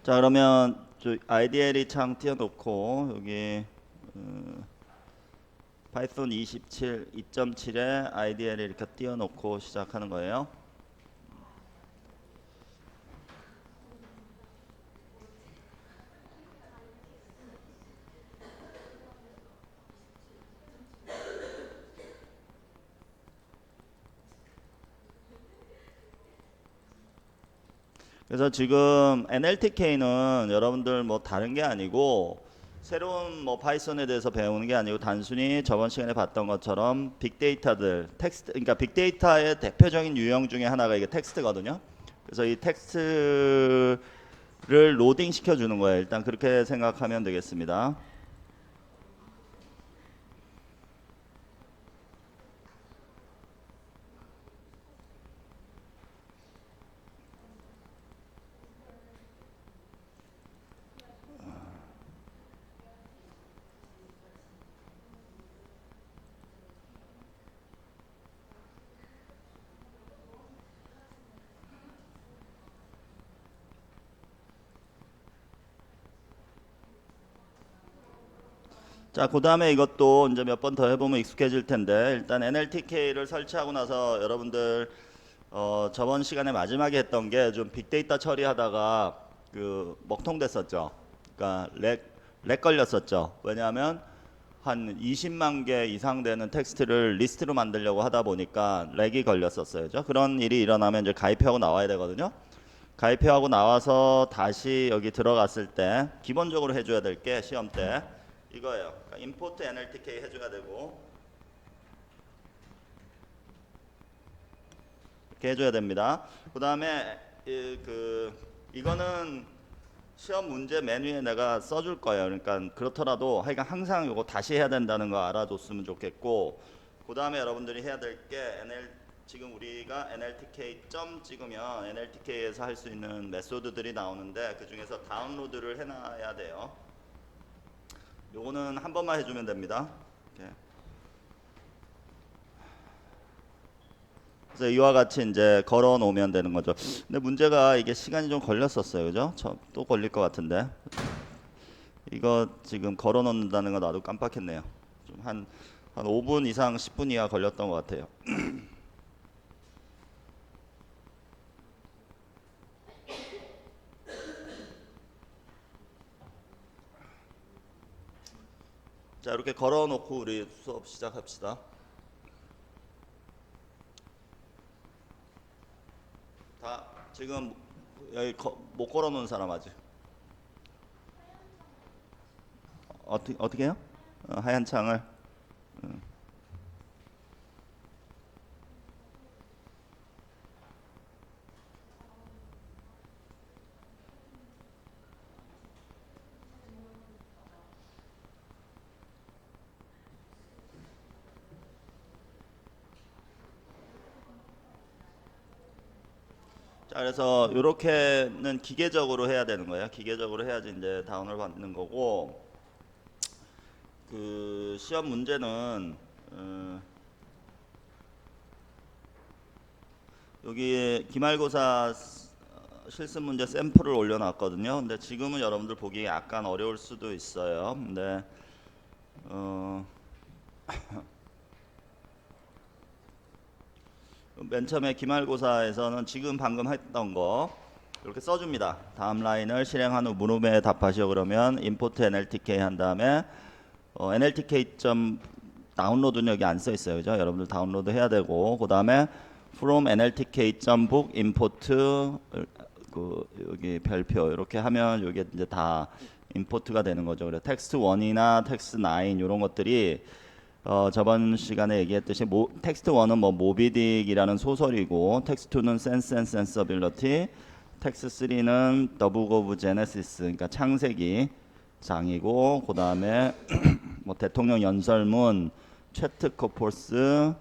자, 그러면 저 IDLE 창 띄워놓고 여기 파이썬 27 2.7에 IDLE 이렇게 띄워놓고 시작하는 거예요. 그래서 지금 NLTK는 여러분들 뭐 다른 게 아니고 새로운 뭐 파이썬에 대해서 배우는 게 아니고 단순히 저번 시간에 봤던 것처럼 빅데이터들 텍스트, 그러니까 빅데이터의 대표적인 유형 중에 하나가 이게 텍스트거든요. 그래서 이 텍스트를 로딩 시켜 주는 거예요. 일단 그렇게 생각하면 되겠습니다. 자, 그 다음에 이것도 이제 몇 번 더 해보면 익숙해질 텐데 일단 NLTK를 설치하고 나서 여러분들 저번 시간에 마지막에 했던 게 좀 빅데이터 처리하다가 그 먹통됐었죠. 그러니까 렉 걸렸었죠. 왜냐하면 한 20만 개 이상 되는 텍스트를 리스트로 만들려고 하다 보니까 렉이 걸렸었어요. 그죠? 그런 일이 일어나면 이제 가입하고 나와야 되거든요. 가입하고 나와서 다시 여기 들어갔을 때 기본적으로 해줘야 될 게 시험 때 이거예요. 그러니까 import NLTK 해줘야 되고 이렇게 해줘야 됩니다. 그 다음에 이거는 시험 문제 메뉴에 내가 써줄 거예요. 그러니까 그렇더라도 하여간 항상 이거 다시 해야 된다는 거 알아뒀으면 좋겠고 그 다음에 여러분들이 해야 될 게 지금 우리가 NLTK 점 찍으면 NLTK에서 할 수 있는 메소드들이 나오는데 그 중에서 다운로드를 해놔야 돼요. 요거는 한 번만 해주면 됩니다. 이렇게. 그래서 이와 같이 이제 걸어 놓으면 되는 거죠. 근데 문제가 이게 시간이 좀 걸렸었어요. 그죠? 또 걸릴 것 같은데. 이거 지금 걸어 놓는다는 거 나도 깜빡했네요. 좀 한 5분 이상 10분 이하 걸렸던 것 같아요. 자, 이렇게 걸어 놓고 우리 수업 시작합시다. 다 지금 여기 못 걸어 놓은 사람 아직. 어떻게 해요? 하얀 창을. 자, 그래서 이렇게는 기계적으로 해야 되는 거예요. 기계적으로 해야지 이제 다운을 받는 거고 그 시험 문제는 여기 기말고사 실습 문제 샘플을 올려놨거든요. 근데 지금은 여러분들 보기 약간 어려울 수도 있어요. 근데 맨 처음에 기말고사에서는 지금 방금 했던 거 이렇게 써줍니다. 다음 라인을 실행한 후 물음에 답하시오. 그러면 import NLTK 한 다음에 NLTK 점 다운로드는 여기 안 써 있어요. 그죠? 여러분들 다운로드 해야 되고 그 다음에 from NLTK 점 book import 그 여기 별표 이렇게 하면 이게 이제 다 임포트가 되는 거죠. 그래서 텍스트 1이나 텍스트 9 이런 것들이 저번 시간에 얘기했듯이 텍스트 1은 뭐 모비딕이라는 소설이고 텍스트 2는 센스 앤 센서빌리티, 텍스트 3는 더 북 오브 제네시스 그러니까 창세기 장이고 그 다음에 뭐 대통령 연설문, 채트 코폴스,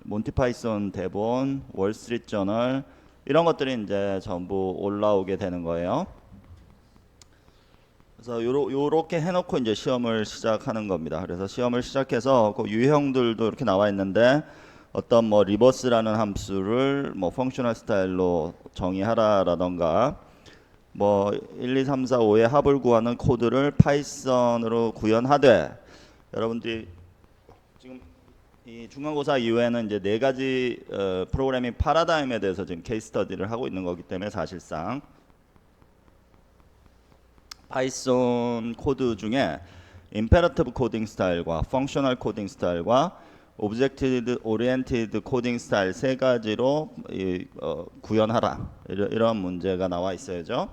몬티 파이썬 대본, 월스트리트 저널 이런 것들이 이제 전부 올라오게 되는 거예요. 그래서 요렇게 해놓고 이제 시험을 시작하는 겁니다. 그래서 시험을 시작해서 그 유형들도 이렇게 나와 있는데 어떤 뭐 리버스라는 함수를 뭐 펑셔널 스타일로 정의하라라던가 뭐 1, 2, 3, 4, 5의 합을 구하는 코드를 파이썬으로 구현하되, 여러분들이 지금 이 중간고사 이후에는 이제 네 가지 프로그래밍 파라다임에 대해서 지금 케이스 스터디를 하고 있는 거기 때문에 사실상 파이썬 코드 중에 임페러티브 코딩 스타일과 펑셔널 코딩 스타일과 오브젝트 오리엔티드 코딩 스타일 세 가지로 구현하라, 이런 문제가 나와 있어야죠.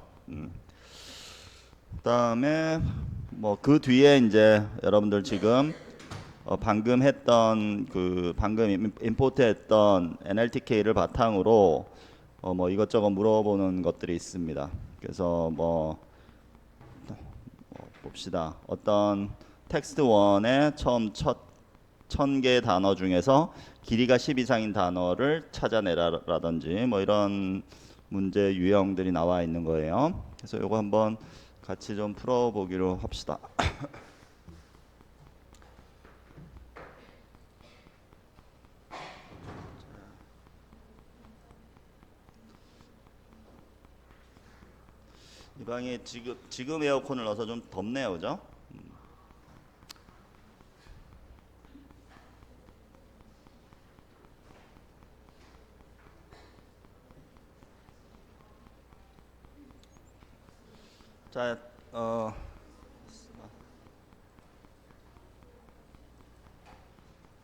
그다음에 뭐 그 뒤에 이제 여러분들 지금 방금 했던 방금 임포트했던 NLTK를 바탕으로 뭐 이것저것 물어보는 것들이 있습니다. 그래서 뭐 봅시다. 어떤 텍스트 1의 처음 첫 1000개 단어 중에서 길이가 10 이상인 단어를 찾아내라라든지 뭐 이런 문제 유형들이 나와 있는 거예요. 그래서 요거 한번 같이 좀 풀어보기로 합시다. 이 방에 지금 에어컨을 넣어서 좀 덥네요, 그죠? 자,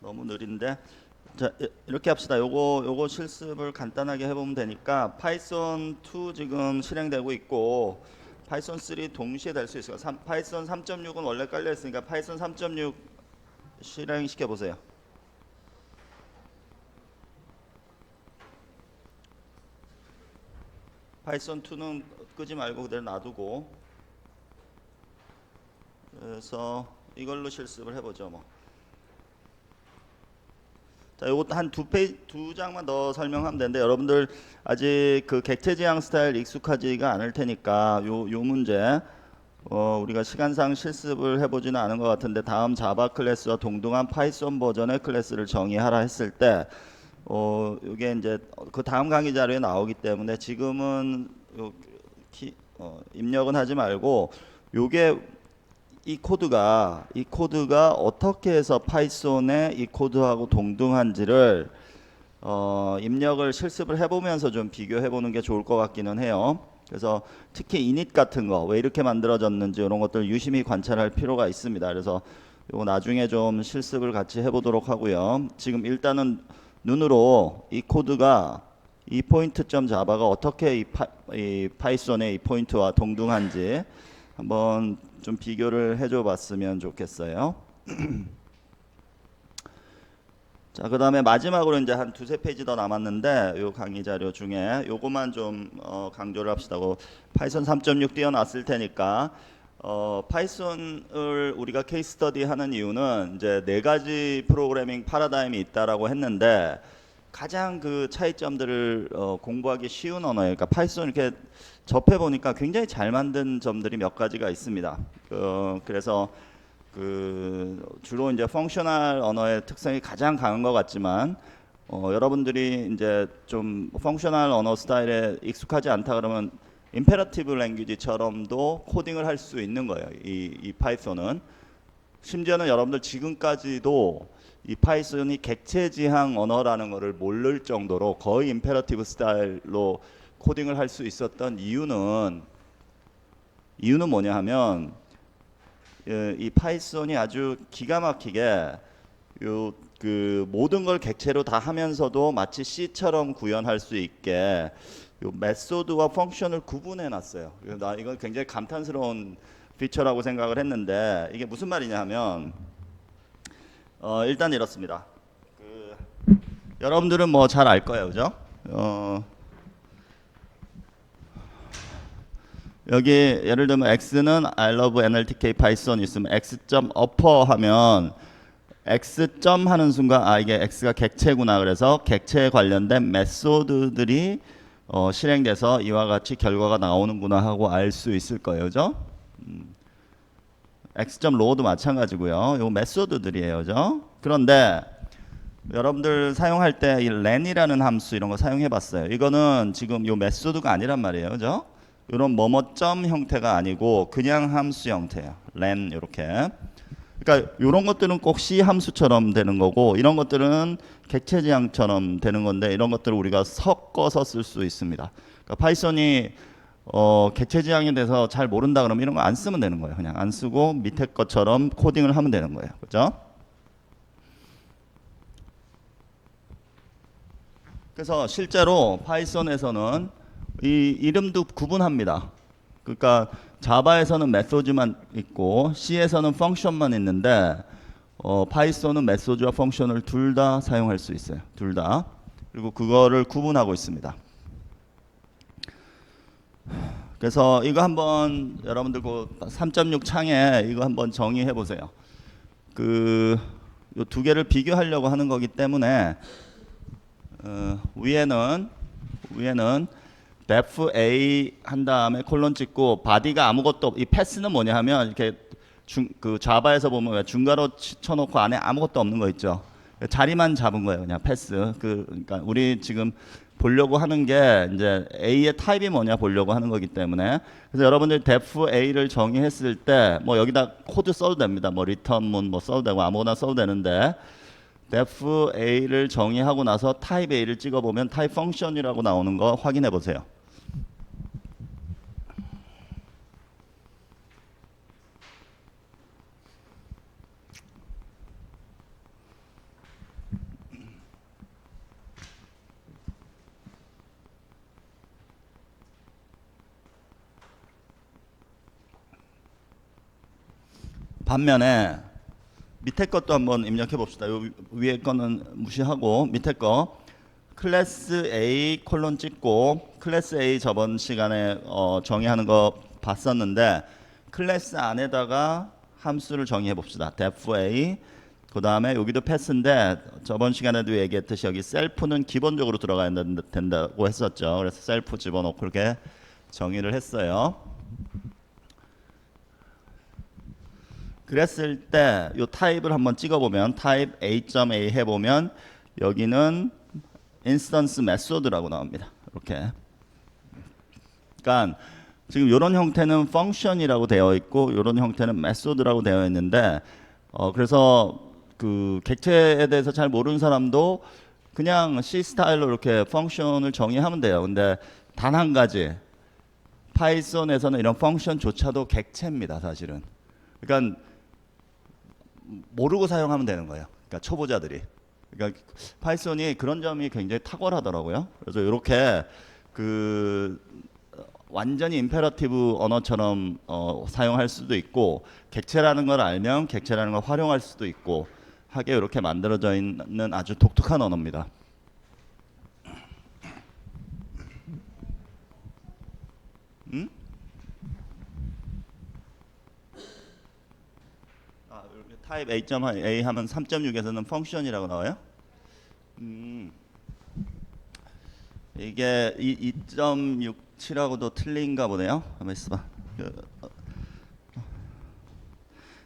너무 느린데. 자, 이렇게 합시다. 요거 실습을 간단하게 해보면 되니까 파이썬 2 지금 실행되고 있고 파이썬 3 동시에 될 수 있어요. 파이썬 3.6은 원래 깔려 있으니까 파이썬 3.6 실행시켜 보세요. 파이썬 2는 끄지 말고 그대로 놔두고, 그래서 이걸로 실습을 해보죠. 뭐. 자, 요것도 한 두 장만 더 설명하면 되는데, 여러분들 아직 그 객체 지향 스타일 익숙하지가 않을 테니까 요 문제 우리가 시간상 실습을 해보지는 않은 것 같은데, 다음 자바 클래스와 동등한 파이썬 버전의 클래스를 정의하라 했을 때 요게 이제 그 다음 강의 자료에 나오기 때문에 지금은 입력은 하지 말고, 요게 이 코드가 어떻게 해서 파이썬의 이 코드하고 동등한지를 입력을 실습을 해보면서 좀 비교해보는 게 좋을 것 같기는 해요. 그래서 특히 이닛 같은 거 왜 이렇게 만들어졌는지 이런 것들 유심히 관찰할 필요가 있습니다. 그래서 이거 나중에 좀 실습을 같이 해보도록 하고요. 지금 일단은 눈으로 이 코드가 이 포인트.자바가 자바가 어떻게 이 파이썬의 이 포인트와 동등한지 한번 좀 비교를 해줘 봤으면 좋겠어요. 자, 그 다음에 마지막으로 이제 한 두세 페이지 더 남았는데 요 강의 자료 중에 요거만 좀 강조를 합시다. 파이썬 3.6 띄워놨을 테니까 파이썬을 우리가 케이스 스터디 하는 이유는 이제 네 가지 프로그래밍 파라다임이 있다라고 했는데, 가장 그 차이점들을 공부하기 쉬운 언어예요. 그러니까 파이썬 이렇게 접해 보니까 굉장히 잘 만든 점들이 몇 가지가 있습니다. 그래서 주로 이제 펑셔널 언어의 특성이 가장 강한 것 같지만, 여러분들이 이제 좀 펑셔널 언어 스타일에 익숙하지 않다 그러면 임페러티브 랭귀지처럼도 코딩을 할 수 있는 거예요. 이 파이썬은. 심지어는 여러분들 지금까지도 이 파이썬이 객체 지향 언어라는 것을 모를 정도로 거의 임페러티브 스타일로 코딩을 할 수 있었던 이유는 뭐냐 하면, 이 파이썬이 아주 기가 막히게 모든 걸 객체로 다 하면서도 마치 C처럼 구현할 수 있게 메소드와 펑션을 구분해 놨어요. 나 이건 굉장히 감탄스러운 피처라고 생각을 했는데, 이게 무슨 말이냐 하면 일단 이렇습니다. 여러분들은 뭐 잘 알 거예요, 그죠? 여기 예를 들면 x는 I love NLTK Python 있으면 x.upper 하면 x. 하는 순간 이게 x가 객체구나, 그래서 객체에 관련된 메소드들이 실행돼서 이와 같이 결과가 나오는구나 하고 알 수 있을 거예요, 그죠? x.row도 마찬가지고요. 요 메소드들이에요, 그죠? 그런데 여러분들 사용할 때 이 len이라는 함수 이런 거 사용해 봤어요. 이거는 지금 요 메소드가 아니란 말이에요. 그죠? 이런 뭐뭐점 형태가 아니고 그냥 함수 형태예요. len 이렇게. 그러니까 이런 것들은 꼭 C 함수처럼 되는 거고 이런 것들은 객체 지향처럼 되는 건데 이런 것들을 우리가 섞어서 쓸 수 있습니다. 그러니까 파이썬이 객체 지향에 대해서 잘 모른다 그러면 이런 거 안 쓰면 되는 거예요. 그냥 안 쓰고 밑에 것처럼 코딩을 하면 되는 거예요. 그죠? 그래서 실제로 파이썬에서는 이 이름도 구분합니다. 그러니까 자바에서는 메소드만 있고 C에서는 펑션만 있는데 파이썬은 메소드와 펑션을 둘 다 사용할 수 있어요. 둘 다. 그리고 그거를 구분하고 있습니다. 그래서 이거 한번 여러분들 그 3.6 창에 이거 한번 정의해 보세요. 그 요 두 개를 비교하려고 하는 거기 때문에 위에는 def a 한 다음에 콜론 찍고 바디가 아무것도 이 패스는 뭐냐 하면 이렇게 그 자바에서 보면 왜 중괄호 쳐놓고 안에 아무것도 없는 거 있죠. 자리만 잡은 거예요. 그냥 패스. 그러니까 우리 지금 보려고 하는 게 이제 a의 타입이 뭐냐 보려고 하는 거기 때문에 그래서 여러분들 def a를 정의했을 때 뭐 여기다 코드 써도 됩니다. 뭐 return 뭐 써도 되고 아무거나 써도 되는데 def a를 정의하고 나서 type a를 찍어보면 type function이라고 나오는 거 확인해 보세요. 반면에 밑에 것도 한번 입력해 봅시다. 요 위에 거는 무시하고 밑에 거 클래스 A 콜론 찍고 클래스 A 저번 시간에 정의하는 거 봤었는데 클래스 안에다가 함수를 정의해 봅시다. def A 그 다음에 여기도 패스인데 저번 시간에도 얘기했듯이 여기 셀프는 기본적으로 들어가야 된다고 했었죠. 그래서 셀프 집어넣고 그렇게 정의를 했어요. 그랬을 때 이 타입을 한번 찍어보면 타입 a.a 해보면 여기는 인스턴스 메소드라고 나옵니다. 이렇게. 그러니까 지금 이런 형태는 펑션이라고 되어 있고 이런 형태는 메소드라고 되어 있는데 그래서 그 객체에 대해서 잘 모르는 사람도 그냥 C 스타일로 이렇게 펑션을 정의하면 돼요. 근데 단 한 가지 파이썬에서는 이런 펑션조차도 객체입니다. 사실은. 그러니까 모르고 사용하면 되는 거예요. 그러니까 초보자들이. 그러니까 파이썬이 그런 점이 굉장히 탁월하더라고요. 그래서 이렇게 그 완전히 임페러티브 언어처럼 사용할 수도 있고 객체라는 걸 알면 객체라는 걸 활용할 수도 있고 하게 이렇게 만들어져 있는 아주 독특한 언어입니다. 타입 A.A 하면 3.6에서는 펑션이라고 나와요. 이게 2.67하고도 틀린가 보네요. 한번 있어봐.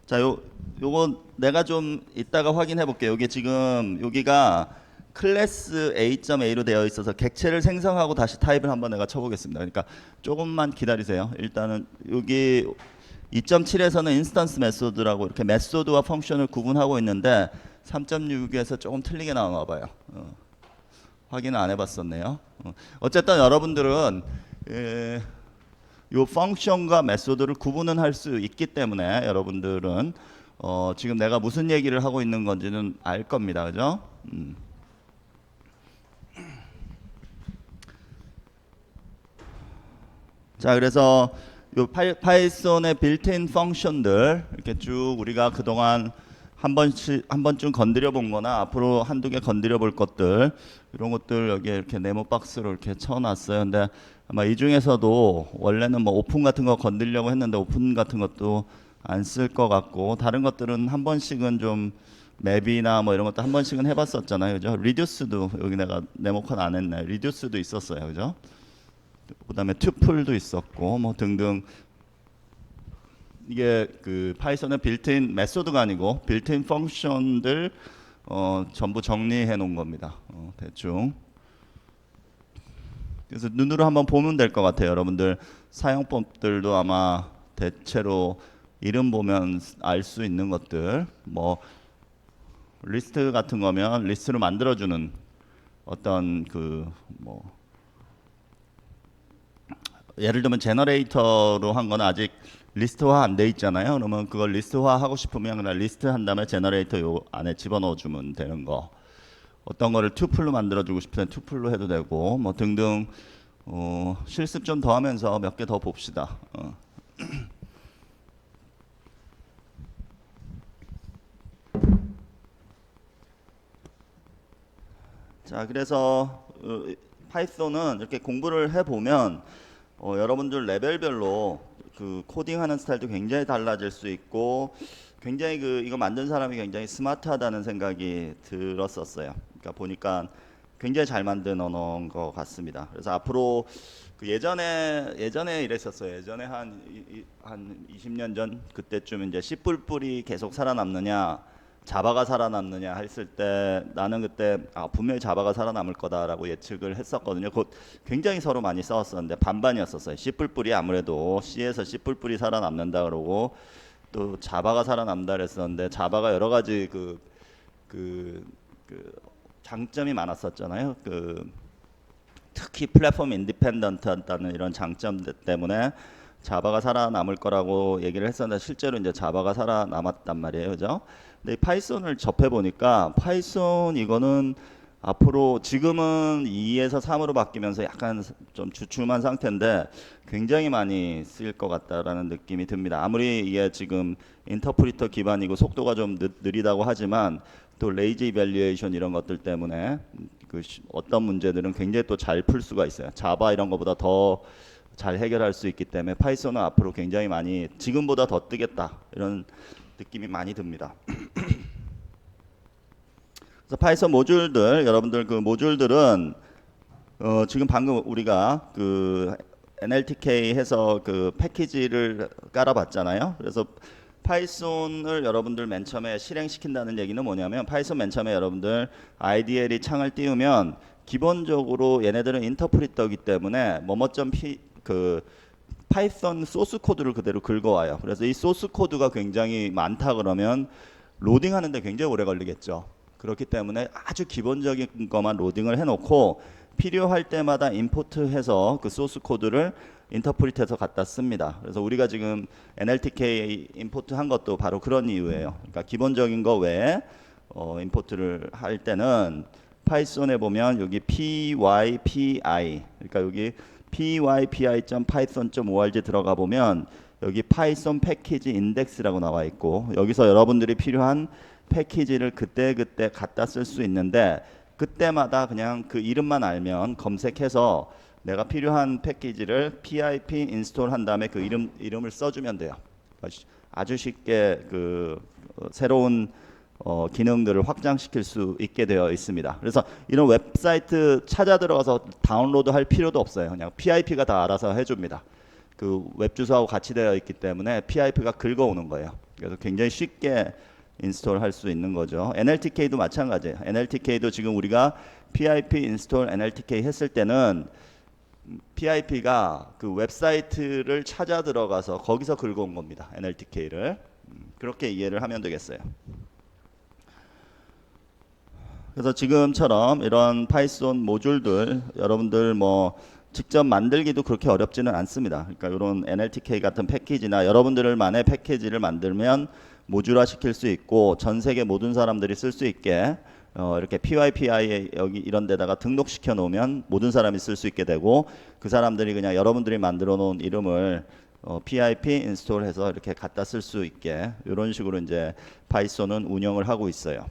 자, 요거 내가 좀 이따가 확인해 볼게요. 여기 지금 여기가 클래스 A.A로 되어 있어서 객체를 생성하고 다시 타입을 한번 내가 쳐보겠습니다. 그러니까 조금만 기다리세요. 일단은 여기 2.7에서는 인스턴스 메소드라고 이렇게 메소드와 펑션을 구분하고 있는데 3.6에서 조금 틀리게 나오나 봐요. 확인을 안 해봤었네요. 어쨌든 여러분들은 이 펑션과 메소드를 구분은 할 수 있기 때문에 여러분들은 지금 내가 무슨 얘기를 하고 있는 건지는 알 겁니다. 그죠? 자, 그래서 요 파이썬의 빌트인 펑션들 이렇게 쭉 우리가 그동안 한 번쯤 건드려 본 거나 앞으로 한두 개 건드려 볼 것들 이런 것들 여기에 이렇게 네모 박스로 이렇게 쳐 놨어요. 근데 아마 이 중에서도 원래는 뭐 오픈 같은 거 건드리려고 했는데 오픈 같은 것도 안 쓸 것 같고 다른 것들은 한 번씩은 좀 맵이나 뭐 이런 것도 한 번씩은 해봤었잖아요. 그죠? 리듀스도 여기 내가 네모칸 안 했네. 리듀스도 있었어요. 그죠? 그다음에 튜플도 있었고 뭐 등등 이게 그 파이썬의 빌트인 메소드가 아니고 빌트인 펑션들 전부 정리해 놓은 겁니다. 대충. 그래서 눈으로 한번 보면 될 것 같아요. 여러분들 사용법들도 아마 대체로 이름 보면 알 수 있는 것들, 뭐 리스트 같은 거면 리스트로 만들어주는 어떤 그 뭐 예를 들면 제너레이터로 한 건 아직 리스트화 안 돼 있잖아요. 그러면 그걸 리스트화 하고 싶으면 그냥 리스트 한 다음에 제너레이터 요 안에 집어넣어 주면 되는 거. 어떤 거를 투플로 만들어 주고 싶으면 투플로 해도 되고 뭐 등등. 실습 좀 더 하면서 몇 개 더 봅시다. 자, 그래서 파이썬은 이렇게 공부를 해보면 여러분들 레벨별로 그 코딩하는 스타일도 굉장히 달라질 수 있고 굉장히 이거 만든 사람이 굉장히 스마트하다는 생각이 들었었어요. 그러니까 보니까 굉장히 잘 만든 언어인 것 같습니다. 그래서 앞으로 그 예전에 이랬었어요. 예전에 한 20년 전 그때쯤 이제 C++ 계속 살아남느냐 자바가 살아남느냐 했을 때 나는 그때 분명히 자바가 살아남을 거다라고 예측을 했었거든요. 곧 굉장히 서로 많이 싸웠었는데 반반이었었어요. C++ 아무래도 C에서 C++ 살아남는다 그러고 또 자바가 살아남다 그랬었는데 자바가 여러 가지 그 장점이 많았었잖아요. 특히 플랫폼 인디펜던트하다는 이런 장점 때문에 자바가 살아남을 거라고 얘기를 했었는데 실제로 이제 자바가 살아남았단 말이에요. 그죠? 근데 이 파이썬을 접해 보니까 파이썬 이거는 앞으로 지금은 2에서 3으로 바뀌면서 약간 좀 주춤한 상태인데 굉장히 많이 쓰일 것 같다라는 느낌이 듭니다. 아무리 이게 지금 인터프리터 기반이고 속도가 좀 느리다고 하지만 또 레이지 이밸류에이션 이런 것들 때문에 어떤 문제들은 굉장히 또 잘 풀 수가 있어요. 자바 이런 것보다 더 잘 해결할 수 있기 때문에 파이썬은 앞으로 굉장히 많이 지금보다 더 뜨겠다 이런 느낌이 많이 듭니다. 그래서 파이썬 모듈들 여러분들 그 모듈들은 지금 방금 우리가 NLTK 해서 그 패키지를 깔아봤잖아요. 그래서 파이썬을 여러분들 맨 처음에 실행시킨다는 얘기는 뭐냐면 파이썬 맨 처음에 여러분들 IDL이 창을 띄우면 기본적으로 얘네들은 인터프리터이기 때문에 파이썬 소스 코드를 그대로 긁어와요. 그래서 이 소스 코드가 굉장히 많다 그러면 로딩하는데 굉장히 오래 걸리겠죠. 그렇기 때문에 아주 기본적인 것만 로딩을 해놓고 필요할 때마다 임포트해서 그 소스 코드를 인터프리트해서 갖다 씁니다. 그래서 우리가 지금 NLTK 임포트 한 것도 바로 그런 이유예요. 그러니까 기본적인 거 외에 임포트를 할 때는 파이썬에 보면 여기 pypi 그러니까 여기 pypi.python.org 들어가 보면 여기 파이썬 패키지 인덱스라고 나와 있고 여기서 여러분들이 필요한 패키지를 그때그때 갖다 쓸 수 있는데 그때마다 그냥 그 이름만 알면 검색해서 내가 필요한 패키지를 pip 인스톨 한 다음에 그 이름을 써주면 돼요. 아주 쉽게 새로운 기능들을 확장시킬 수 있게 되어 있습니다. 그래서 이런 웹사이트 찾아 들어가서 다운로드 할 필요도 없어요. 그냥 PIP가 다 알아서 해줍니다. 그 웹 주소하고 같이 되어 있기 때문에 PIP가 긁어오는 거예요. 그래서 굉장히 쉽게 인스톨 할 수 있는 거죠. NLTK도 마찬가지예요. NLTK도 지금 우리가 PIP 인스톨 NLTK 했을 때는 PIP가 그 웹사이트를 찾아 들어가서 거기서 긁어온 겁니다. NLTK를. 그렇게 이해를 하면 되겠어요. 그래서 지금처럼 이런 파이썬 모듈들 여러분들 뭐 직접 만들기도 그렇게 어렵지는 않습니다. 그러니까 이런 NLTK 같은 패키지나 여러분들만의 패키지를 만들면 모듈화 시킬 수 있고 전 세계 모든 사람들이 쓸 수 있게 이렇게 PYPI에 여기 이런 데다가 등록시켜 놓으면 모든 사람이 쓸 수 있게 되고 그 사람들이 그냥 여러분들이 만들어 놓은 이름을 PIP 인스톨해서 이렇게 갖다 쓸 수 있게 이런 식으로 이제 파이썬은 운영을 하고 있어요.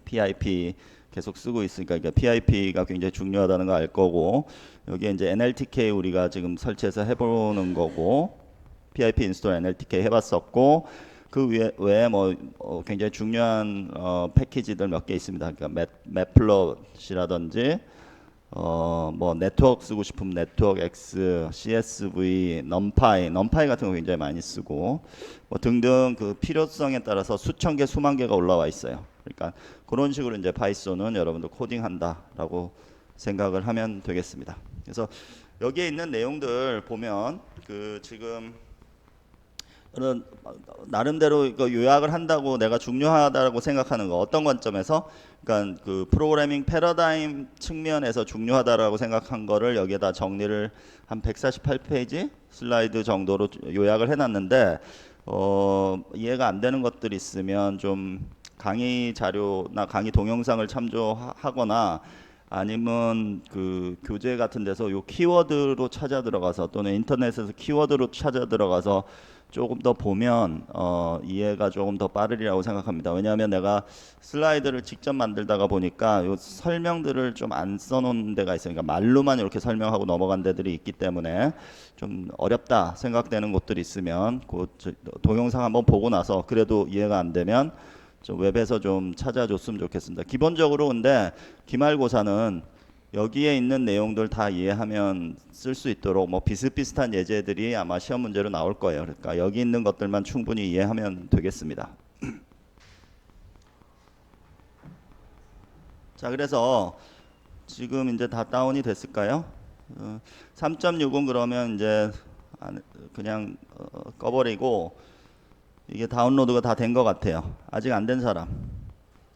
PIP 계속 쓰고 있으니까 PIP가 굉장히 중요하다는 거 알 거고 여기에 이제 NLTK 우리가 지금 설치해서 해보는 거고 PIP 인스톨 NLTK 해봤었고 그 외에 굉장히 중요한 패키지들 몇 개 있습니다. 그러니까 맵플롯이라든지 뭐 네트워크 쓰고 싶으면 네트워크 X, CSV, 넘파이 같은 거 굉장히 많이 쓰고 뭐 등등 그 필요성에 따라서 수천 개, 수만 개가 올라와 있어요. 그러니까 그런 식으로 이제 파이썬은 여러분들 코딩한다라고 생각을 하면 되겠습니다. 그래서 여기에 있는 내용들 보면 그 지금 저는 나름대로 이거 요약을 한다고 내가 중요하다고 생각하는 거 어떤 관점에서 그러니까 그 프로그래밍 패러다임 측면에서 중요하다라고 생각한 거를 여기에다 정리를 한 148페이지 슬라이드 정도로 요약을 해놨는데 이해가 안 되는 것들이 있으면 좀 강의 자료나 강의 동영상을 참조하거나 아니면 그 교재 같은 데서 요 키워드로 찾아 들어가서 또는 인터넷에서 키워드로 찾아 들어가서 조금 더 보면 이해가 조금 더 빠르리라고 생각합니다. 왜냐하면 내가 슬라이드를 직접 만들다가 보니까 요 설명들을 좀 안 써놓은 데가 있어요. 그러니까 말로만 이렇게 설명하고 넘어간 데들이 있기 때문에 좀 어렵다 생각되는 곳들이 있으면 그 동영상 한번 보고 나서 그래도 이해가 안 되면 좀 웹에서 좀 찾아줬으면 좋겠습니다. 기본적으로 근데 기말고사는 여기에 있는 내용들 다 이해하면 쓸 수 있도록 뭐 비슷비슷한 예제들이 아마 시험 문제로 나올 거예요. 그러니까 여기 있는 것들만 충분히 이해하면 되겠습니다. 자, 그래서 지금 이제 다 다운이 됐을까요? 3.6은 그러면 이제 그냥 꺼버리고 이게 다운로드가 다 된 것 같아요. 아직 안 된 사람,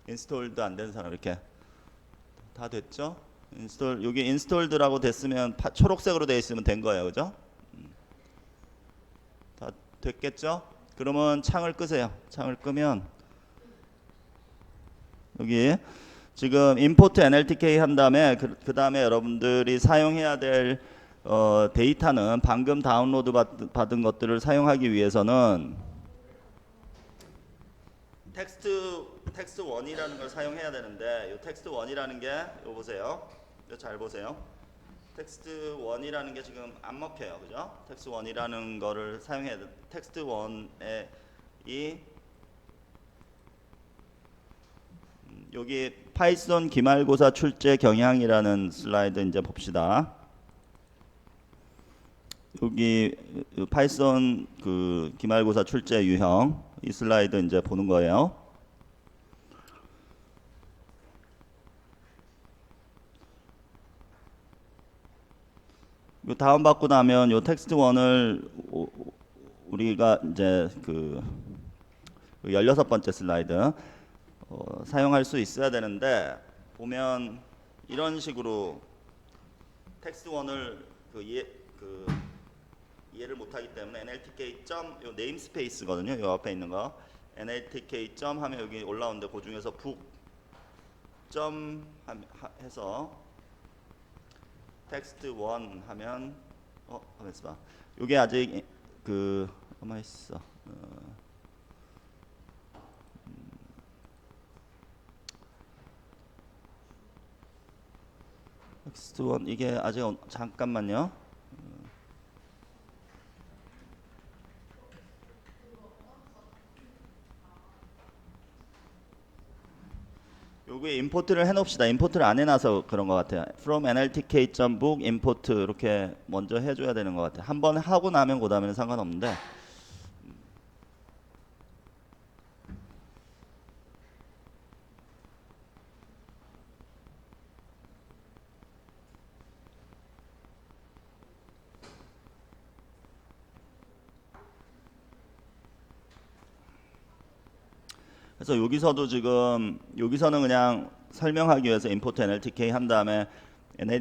인스톨도 안 된 사람 이렇게 다 됐죠? 인스톨 여기 인스톨드라고 됐으면 초록색으로 되어 있으면 된 거예요, 그죠? 다 됐겠죠? 그러면 창을 끄세요. 창을 끄면 여기 지금 import NLTK 한 다음에 그 다음에 여러분들이 사용해야 될 데이터는 방금 다운로드 받은 것들을 사용하기 위해서는 텍스트 1이라는 걸 사용해야 되는데 이 텍스트 1이라는 게 이거 보세요. 이거 잘 보세요. 텍스트 1이라는 게 지금 안 먹혀요. 그죠? 텍스트 1이라는 거를 사용해야 돼. 텍스트 1에 이 여기 파이썬 기말고사 출제 경향이라는 슬라이드 이제 봅시다. 여기 파이썬 그 기말고사 출제 유형 이 슬라이드 이제 보는 거예요. 요 다운 받고 나면 요 텍스트 1을 우리가 이제 그 16번째 슬라이드 사용할 수 있어야 되는데 보면 이런 식으로 텍스트 1을 이해를 못하기 때문에 NLTK 점 요 네임스페이스거든요. 요 앞에 있는 거 NLTK 점 하면 여기 올라오는데 그 중에서 북 점 해서 텍스트 1 하면 가만 있어봐. 요게 아직 그 가만 있어. 텍스트 1 이게 아직 잠깐만요. 요게 임포트를 해놓읍시다. 임포트를 안 해놔서 그런 것 같아요. From nltk.book import 이렇게 먼저 해줘야 되는 것 같아요. 한번 하고 나면 그 다음에는 상관없는데. 그래서 여기서는 그냥 설명하기 위해서 import nltk 한 다음에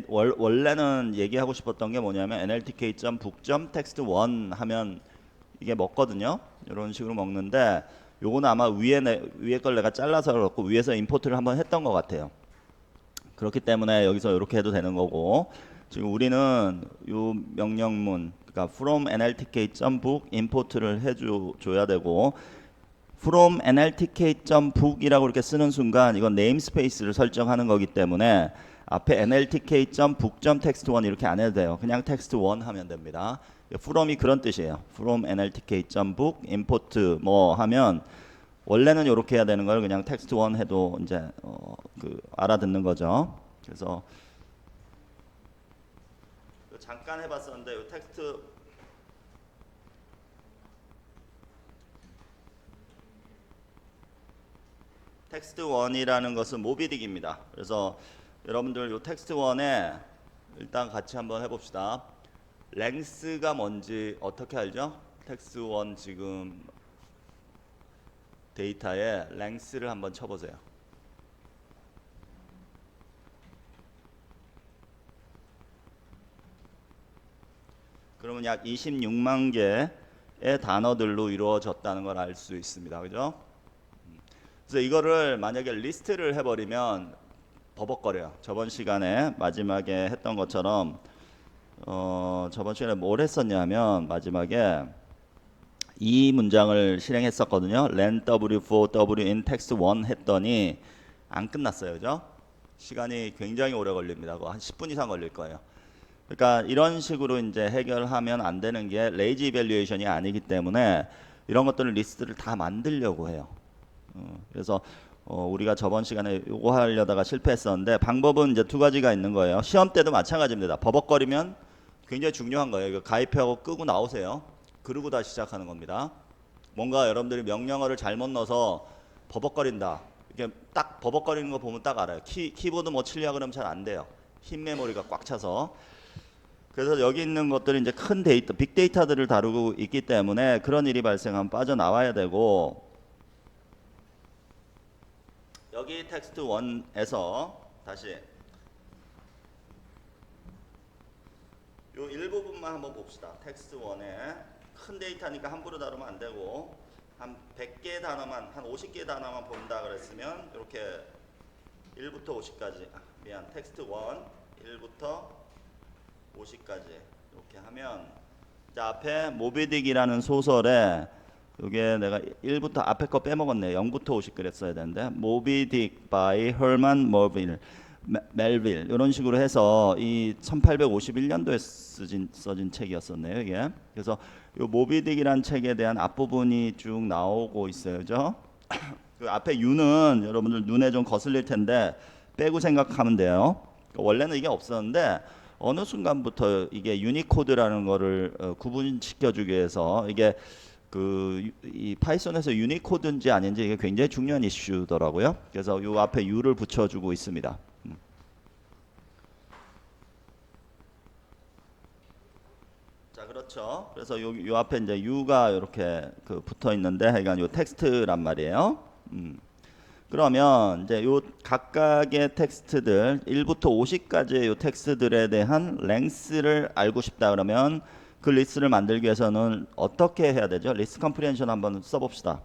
원래는 얘기하고 싶었던 게 뭐냐면 nltk.book.text1 하면 이게 먹거든요. 이런 식으로 먹는데 요거는 아마 위에 걸 내가 잘라서 그렇고 위에서 임포트를 한번 했던 것 같아요. 그렇기 때문에 여기서 이렇게 해도 되는 거고 지금 우리는 요 명령문 그러니까 from nltk.book import를 해줘야 되고 from nltk.book이라고 이렇게 쓰는 순간 이건 네임스페이스를 설정하는 거기 때문에 앞에 nltk.book.text1 이렇게 안 해도 돼요. 그냥 text1 하면 됩니다. from이 그런 뜻이에요. from nltk.book import 뭐 하면 원래는 이렇게 해야 되는 걸 그냥 text1 해도 이제 그 알아듣는 거죠. 그래서 잠깐 해봤었는데 요 텍스트 1이라는 것은 모비딕입니다. 그래서 여러분들 요 텍스트 1에 일단 같이 한번 해봅시다. 랭스가 뭔지 어떻게 알죠? 텍스트 1 지금 데이터에 랭스를 한번 쳐보세요. 그러면 약 26만 개의 단어들로 이루어졌다는 걸 알 수 있습니다. 그죠? 그래서 이거를 만약에 리스트를 해버리면 버벅거려요. 저번 시간에 마지막에 했던 것처럼 저번 시간에 뭘 했었냐면 마지막에 이 문장을 실행했었거든요. len w4 w in text 1 했더니 안 끝났어요. 그죠? 시간이 굉장히 오래 걸립니다. 그거 한 10분 이상 걸릴 거예요. 그러니까 이런 식으로 이제 해결하면 안 되는 게 레이지 이밸류에이션이 아니기 때문에 이런 것들을 리스트를 다 만들려고 해요. 그래서 우리가 저번 시간에 요거 하려다가 실패했었는데 방법은 이제 두 가지가 있는 거예요. 시험 때도 마찬가지입니다. 버벅거리면 굉장히 중요한 거예요. 이거 가입하고 끄고 나오세요. 그러고 다시 시작하는 겁니다. 뭔가 여러분들이 명령어를 잘못 넣어서 버벅거린다. 이게 딱 버벅거리는 거 보면 딱 알아요. 키보드 뭐 치려고 그러면 잘 안 돼요. 흰 메모리가 꽉 차서. 그래서 여기 있는 것들이 이제 큰 데이터, 빅데이터들을 다루고 있기 때문에 그런 일이 발생하면 빠져나와야 되고, 여기 텍스트 1에서 다시 요 일부분만 한번 봅시다. 텍스트 1에 큰 데이터니까 함부로 다루면 안 되고 한 100개 단어만, 한 50개 단어만 본다 그랬으면 이렇게 1부터 50까지 텍스트 1 1부터 50까지 이렇게 하면 이제 앞에 모비딕이라는 소설에 이게 내가 1부터 앞에 거 빼먹었네. 0부터 50 그랬어야 되는데 모비딕 by Herman Melville 이런 식으로 해서 이 1851년도에 써진 책이었었네요. 이게 그래서 이 모비딕이라는 책에 대한 앞부분이 쭉 나오고 있어요. 그죠? 그 앞에 U는 여러분들 눈에 좀 거슬릴 텐데 빼고 생각하면 돼요. 원래는 이게 없었는데 어느 순간부터 이게 유니코드라는 거를 구분시켜주기 위해서 이게 이 파이썬에서 유니코드인지 아닌지 이게 굉장히 중요한 이슈더라고요. 그래서 요 앞에 U를 붙여주고 있습니다. 자, 그렇죠. 그래서 요 앞에 이제 U가 이렇게 붙어 있는데 하여간 요 텍스트란 말이에요. 그러면 이제 요 각각의 텍스트들 1부터 50까지의 요 텍스트들에 대한 랭스를 알고 싶다 그러면 그 리스트를 만들기 위해서는 어떻게 해야 되죠? 리스트 컴프리헨션 한번 써봅시다.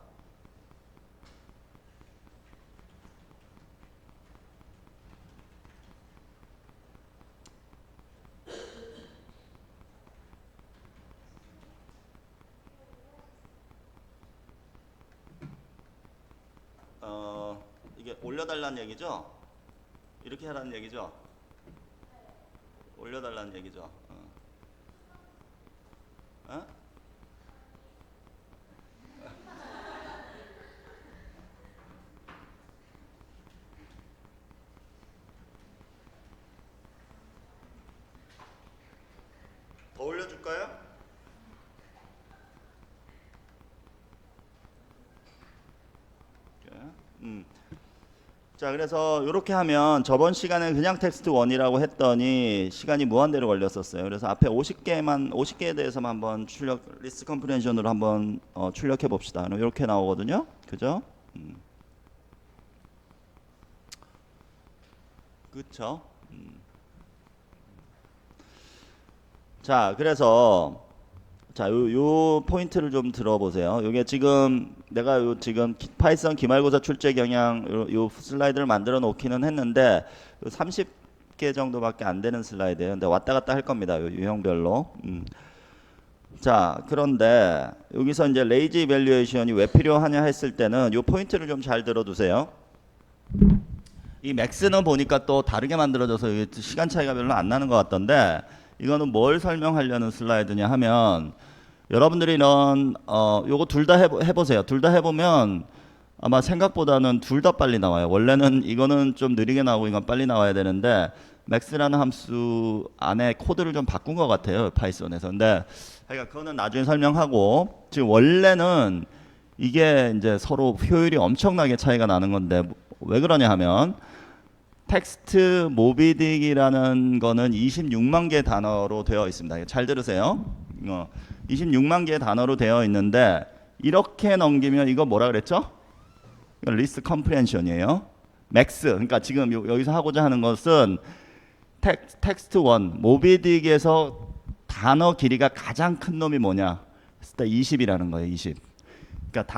이게 올려달라는 얘기죠? 이렇게 하라는 얘기죠? 올려달라는 얘기죠? 어? 더 올려줄까요? 자, 그래서 이렇게 하면 저번 시간에 그냥 텍스트 1이라고 했더니 시간이 무한대로 걸렸었어요. 그래서 앞에 50개에 대해서만 한번 리스트 컴프리헨션으로 한번 출력해 봅시다. 이렇게 나오거든요. 그죠? 그쵸? 자, 그래서 자, 요 포인트를 좀 들어보세요. 이게 지금 내가 지금 파이썬 기말고사 출제 경향 요 슬라이드를 만들어 놓기는 했는데 30개 정도밖에 안 되는 슬라이드예요. 근데 왔다 갔다 할 겁니다. 요 유형별로. 자, 그런데 여기서 이제 레이지 이밸류에이션이 왜 필요하냐 했을 때는 요 포인트를 좀 잘 들어두세요. 이 맥스는 보니까 또 다르게 만들어져서 시간 차이가 별로 안 나는 것 같던데 이거는 뭘 설명하려는 슬라이드냐 하면 여러분들이 이런 요거 둘 다 해보세요. 둘 다 해보면 아마 생각보다는 둘 다 빨리 나와요. 원래는 이거는 좀 느리게 나오고 이건 빨리 나와야 되는데 max라는 함수 안에 코드를 좀 바꾼 것 같아요, 파이썬에서. 근데 그러니까 그거는 나중에 설명하고, 지금 원래는 이게 이제 서로 효율이 엄청나게 차이가 나는 건데 왜 그러냐 하면, 텍스트 모비딕이라는 거는 26만 개 단어로 되어 있습니다. 잘 들으세요. 26만 개 단어로 되어 있는데 이렇게 넘기면 이거 뭐라 그랬죠? 리스트 컴프레hension이에요. 맥스. 그러니까 지금 여기서 하고자 하는 것은 텍스트 1 모비딕에서 단어 길이가 가장 큰 놈이 뭐냐? 20이라는 거예요. 20. 그러니까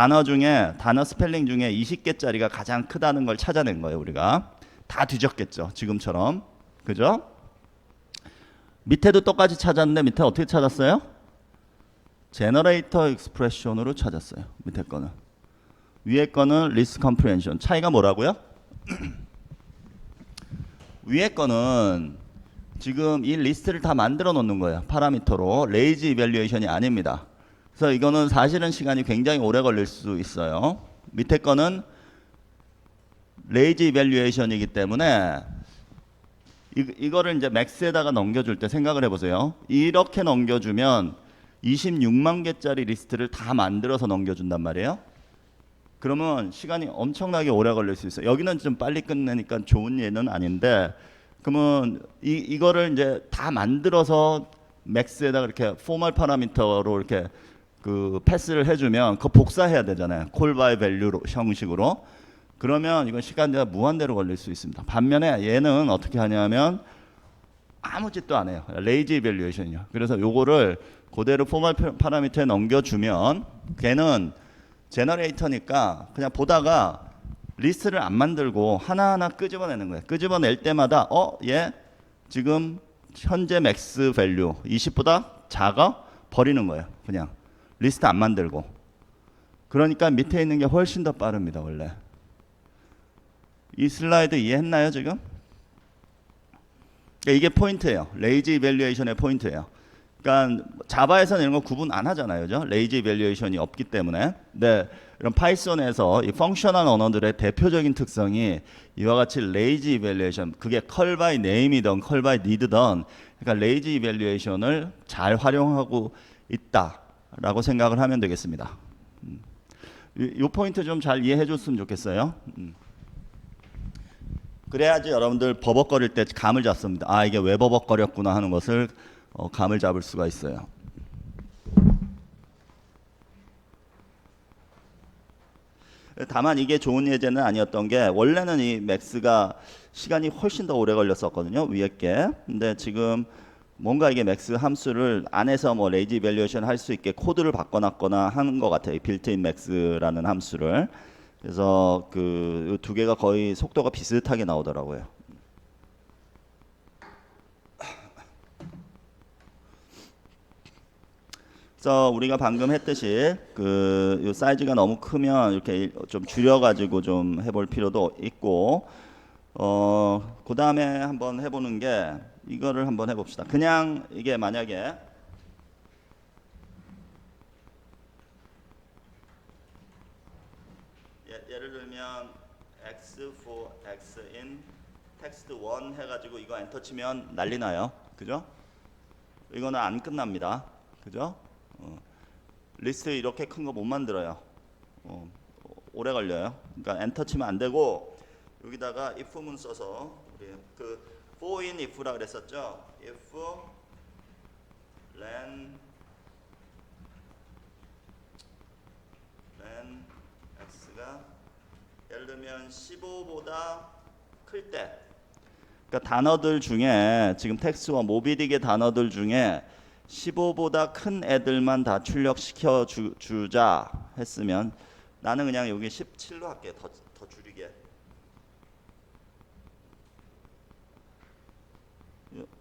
단어 스펠링 중에 20개짜리가 가장 크다는 걸 찾아낸 거예요. 우리가 다 뒤졌겠죠. 지금처럼. 그죠? 밑에도 똑같이 찾았는데 밑에 어떻게 찾았어요? 제너레이터 익스프레션으로 찾았어요. 밑에 거는. 위에 거는 리스트 컴프레hension. 차이가 뭐라고요? 위에 거는 지금 이 리스트를 다 만들어 놓는 거예요. 파라미터로. 레이지 이밸류에이션이 아닙니다. 그래서 이거는 사실은 시간이 굉장히 오래 걸릴 수 있어요. 밑에 거는 레이지 이밸류에이션이기 때문에 이거를 이제 맥스에다가 넘겨줄 때 생각을 해보세요. 이렇게 넘겨주면 26만 개짜리 리스트를 다 만들어서 넘겨준단 말이에요. 그러면 시간이 엄청나게 오래 걸릴 수 있어요. 여기는 좀 빨리 끝내니까 좋은 예는 아닌데, 그러면 이거를 이제 다 만들어서 맥스에다가 이렇게 포멀 파라미터로 이렇게 그 패스를 해주면 그거 복사해야 되잖아요. 콜 바이 밸류 형식으로. 그러면 이건 시간대가 무한대로 걸릴 수 있습니다. 반면에 얘는 어떻게 하냐면 아무 짓도 안 해요. 레이지 이밸류에이션이요. 그래서 요거를 그대로 포멀 파라미터에 넘겨주면 걔는 제너레이터니까 그냥 보다가 리스트를 안 만들고 하나하나 끄집어내는 거예요. 끄집어낼 때마다 얘 지금 현재 맥스 밸류 20보다 작아? 버리는 거예요. 그냥 리스트 안 만들고. 그러니까 밑에 있는 게 훨씬 더 빠릅니다. 원래. 이 슬라이드 이해했나요 지금? 그러니까 이게 포인트예요. 레이지 이밸류에이션의 포인트예요. 그러니까 자바에서는 이런 거 구분 안 하잖아요. 그죠? 레이지 이밸류에이션이 없기 때문에. 네, 이런 파이썬에서 이 펑셔널 언어들의 대표적인 특성이 이와 같이 레이지 이밸류에이션, 그게 컬 바이 네임이든 컬 바이 니드든, 그러니까 레이지 이밸류에이션을 잘 활용하고 있다라고 생각을 하면 되겠습니다. 이 포인트 좀 잘 이해해 줬으면 좋겠어요. 그래야지 여러분들 버벅거릴 때 감을 잡습니다. 아, 이게 왜 버벅거렸구나 하는 것을 감을 잡을 수가 있어요. 다만 이게 좋은 예제는 아니었던 게, 원래는 이 맥스가 시간이 훨씬 더 오래 걸렸었거든요. 위에 게. 근데 지금 뭔가 이게 맥스 함수를 안에서 뭐 레이지 이밸류에이션 할 수 있게 코드를 바꿔놨거나 하는 것 같아요. 빌트인 맥스라는 함수를. 그래서 그 두 개가 거의 속도가 비슷하게 나오더라고요. 그래서 우리가 방금 했듯이 그 사이즈가 너무 크면 이렇게 좀 줄여가지고 좀 해볼 필요도 있고, 그 다음에 한번 해보는 게 이거를 한번 해봅시다. 그냥 이게 만약에 예를 들면 x for x in text 1 해가지고 이거 엔터 치면 난리 나요. 그죠? 이거는 안 끝납니다. 그죠? 리스트 이렇게 큰 거 못 만들어요. 오래 걸려요. 그러니까 엔터 치면 안 되고, 여기다가 if문 써서 우리 그 for in if라 그랬었죠. if len x가 예를 들면 15보다 클 때, 그러니까 단어들 중에 지금 텍스트와 모비딕의 단어들 중에 15보다 큰 애들만 다 출력시켜 주자 했으면, 나는 그냥 여기 17로 할게. 더 줄이게.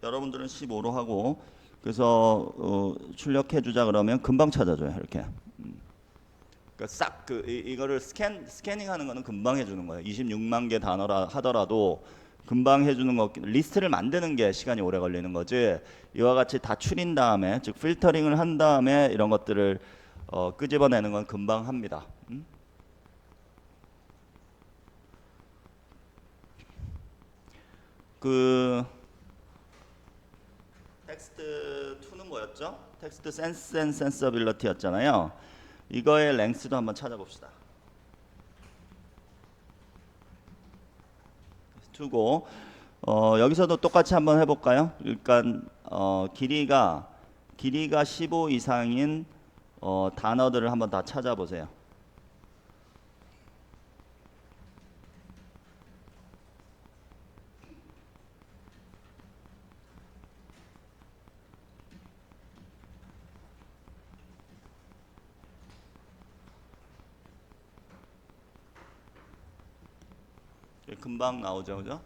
여러분들은 15로 하고, 그래서 출력해 주자 그러면 금방 찾아줘요. 이렇게. 그러니까 싹 이거를 스캐닝하는 거는 금방 해주는 거예요. 26만 개 단어라 하더라도 금방 해주는 거, 리스트를 만드는 게 시간이 오래 걸리는 거지. 이와 같이 다 추린 다음에, 즉 필터링을 한 다음에 이런 것들을 끄집어내는 건 금방 합니다. 뭐였죠? 텍스트 센스 앤 센서빌리티였잖아요. 이거의 랭스도 한번 찾아봅시다. 두고 여기서도 똑같이 한번 해볼까요? 그러니까 길이가 15 이상인 단어들을 한번 다 찾아보세요. 금방 나오죠, 그죠?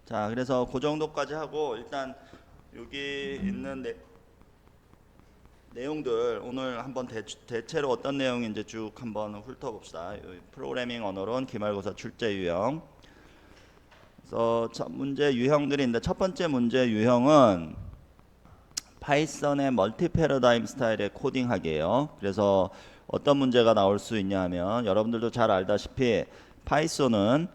자, 그래서 그 정도까지 하고 일단 여기 있는 내용들 오늘 한번 대체로 어떤 내용인지 쭉 한번 훑어봅시다. 프로그래밍 언어론 기말고사 출제 유형. 그래서 첫 문제 유형들이 있는데 첫 번째 문제 유형은 파이썬의 멀티 패러다임 스타일의 코딩하기예요. 그래서 어떤 문제가 나올 수 있냐면 여러분들도 잘 알다시피 파이썬은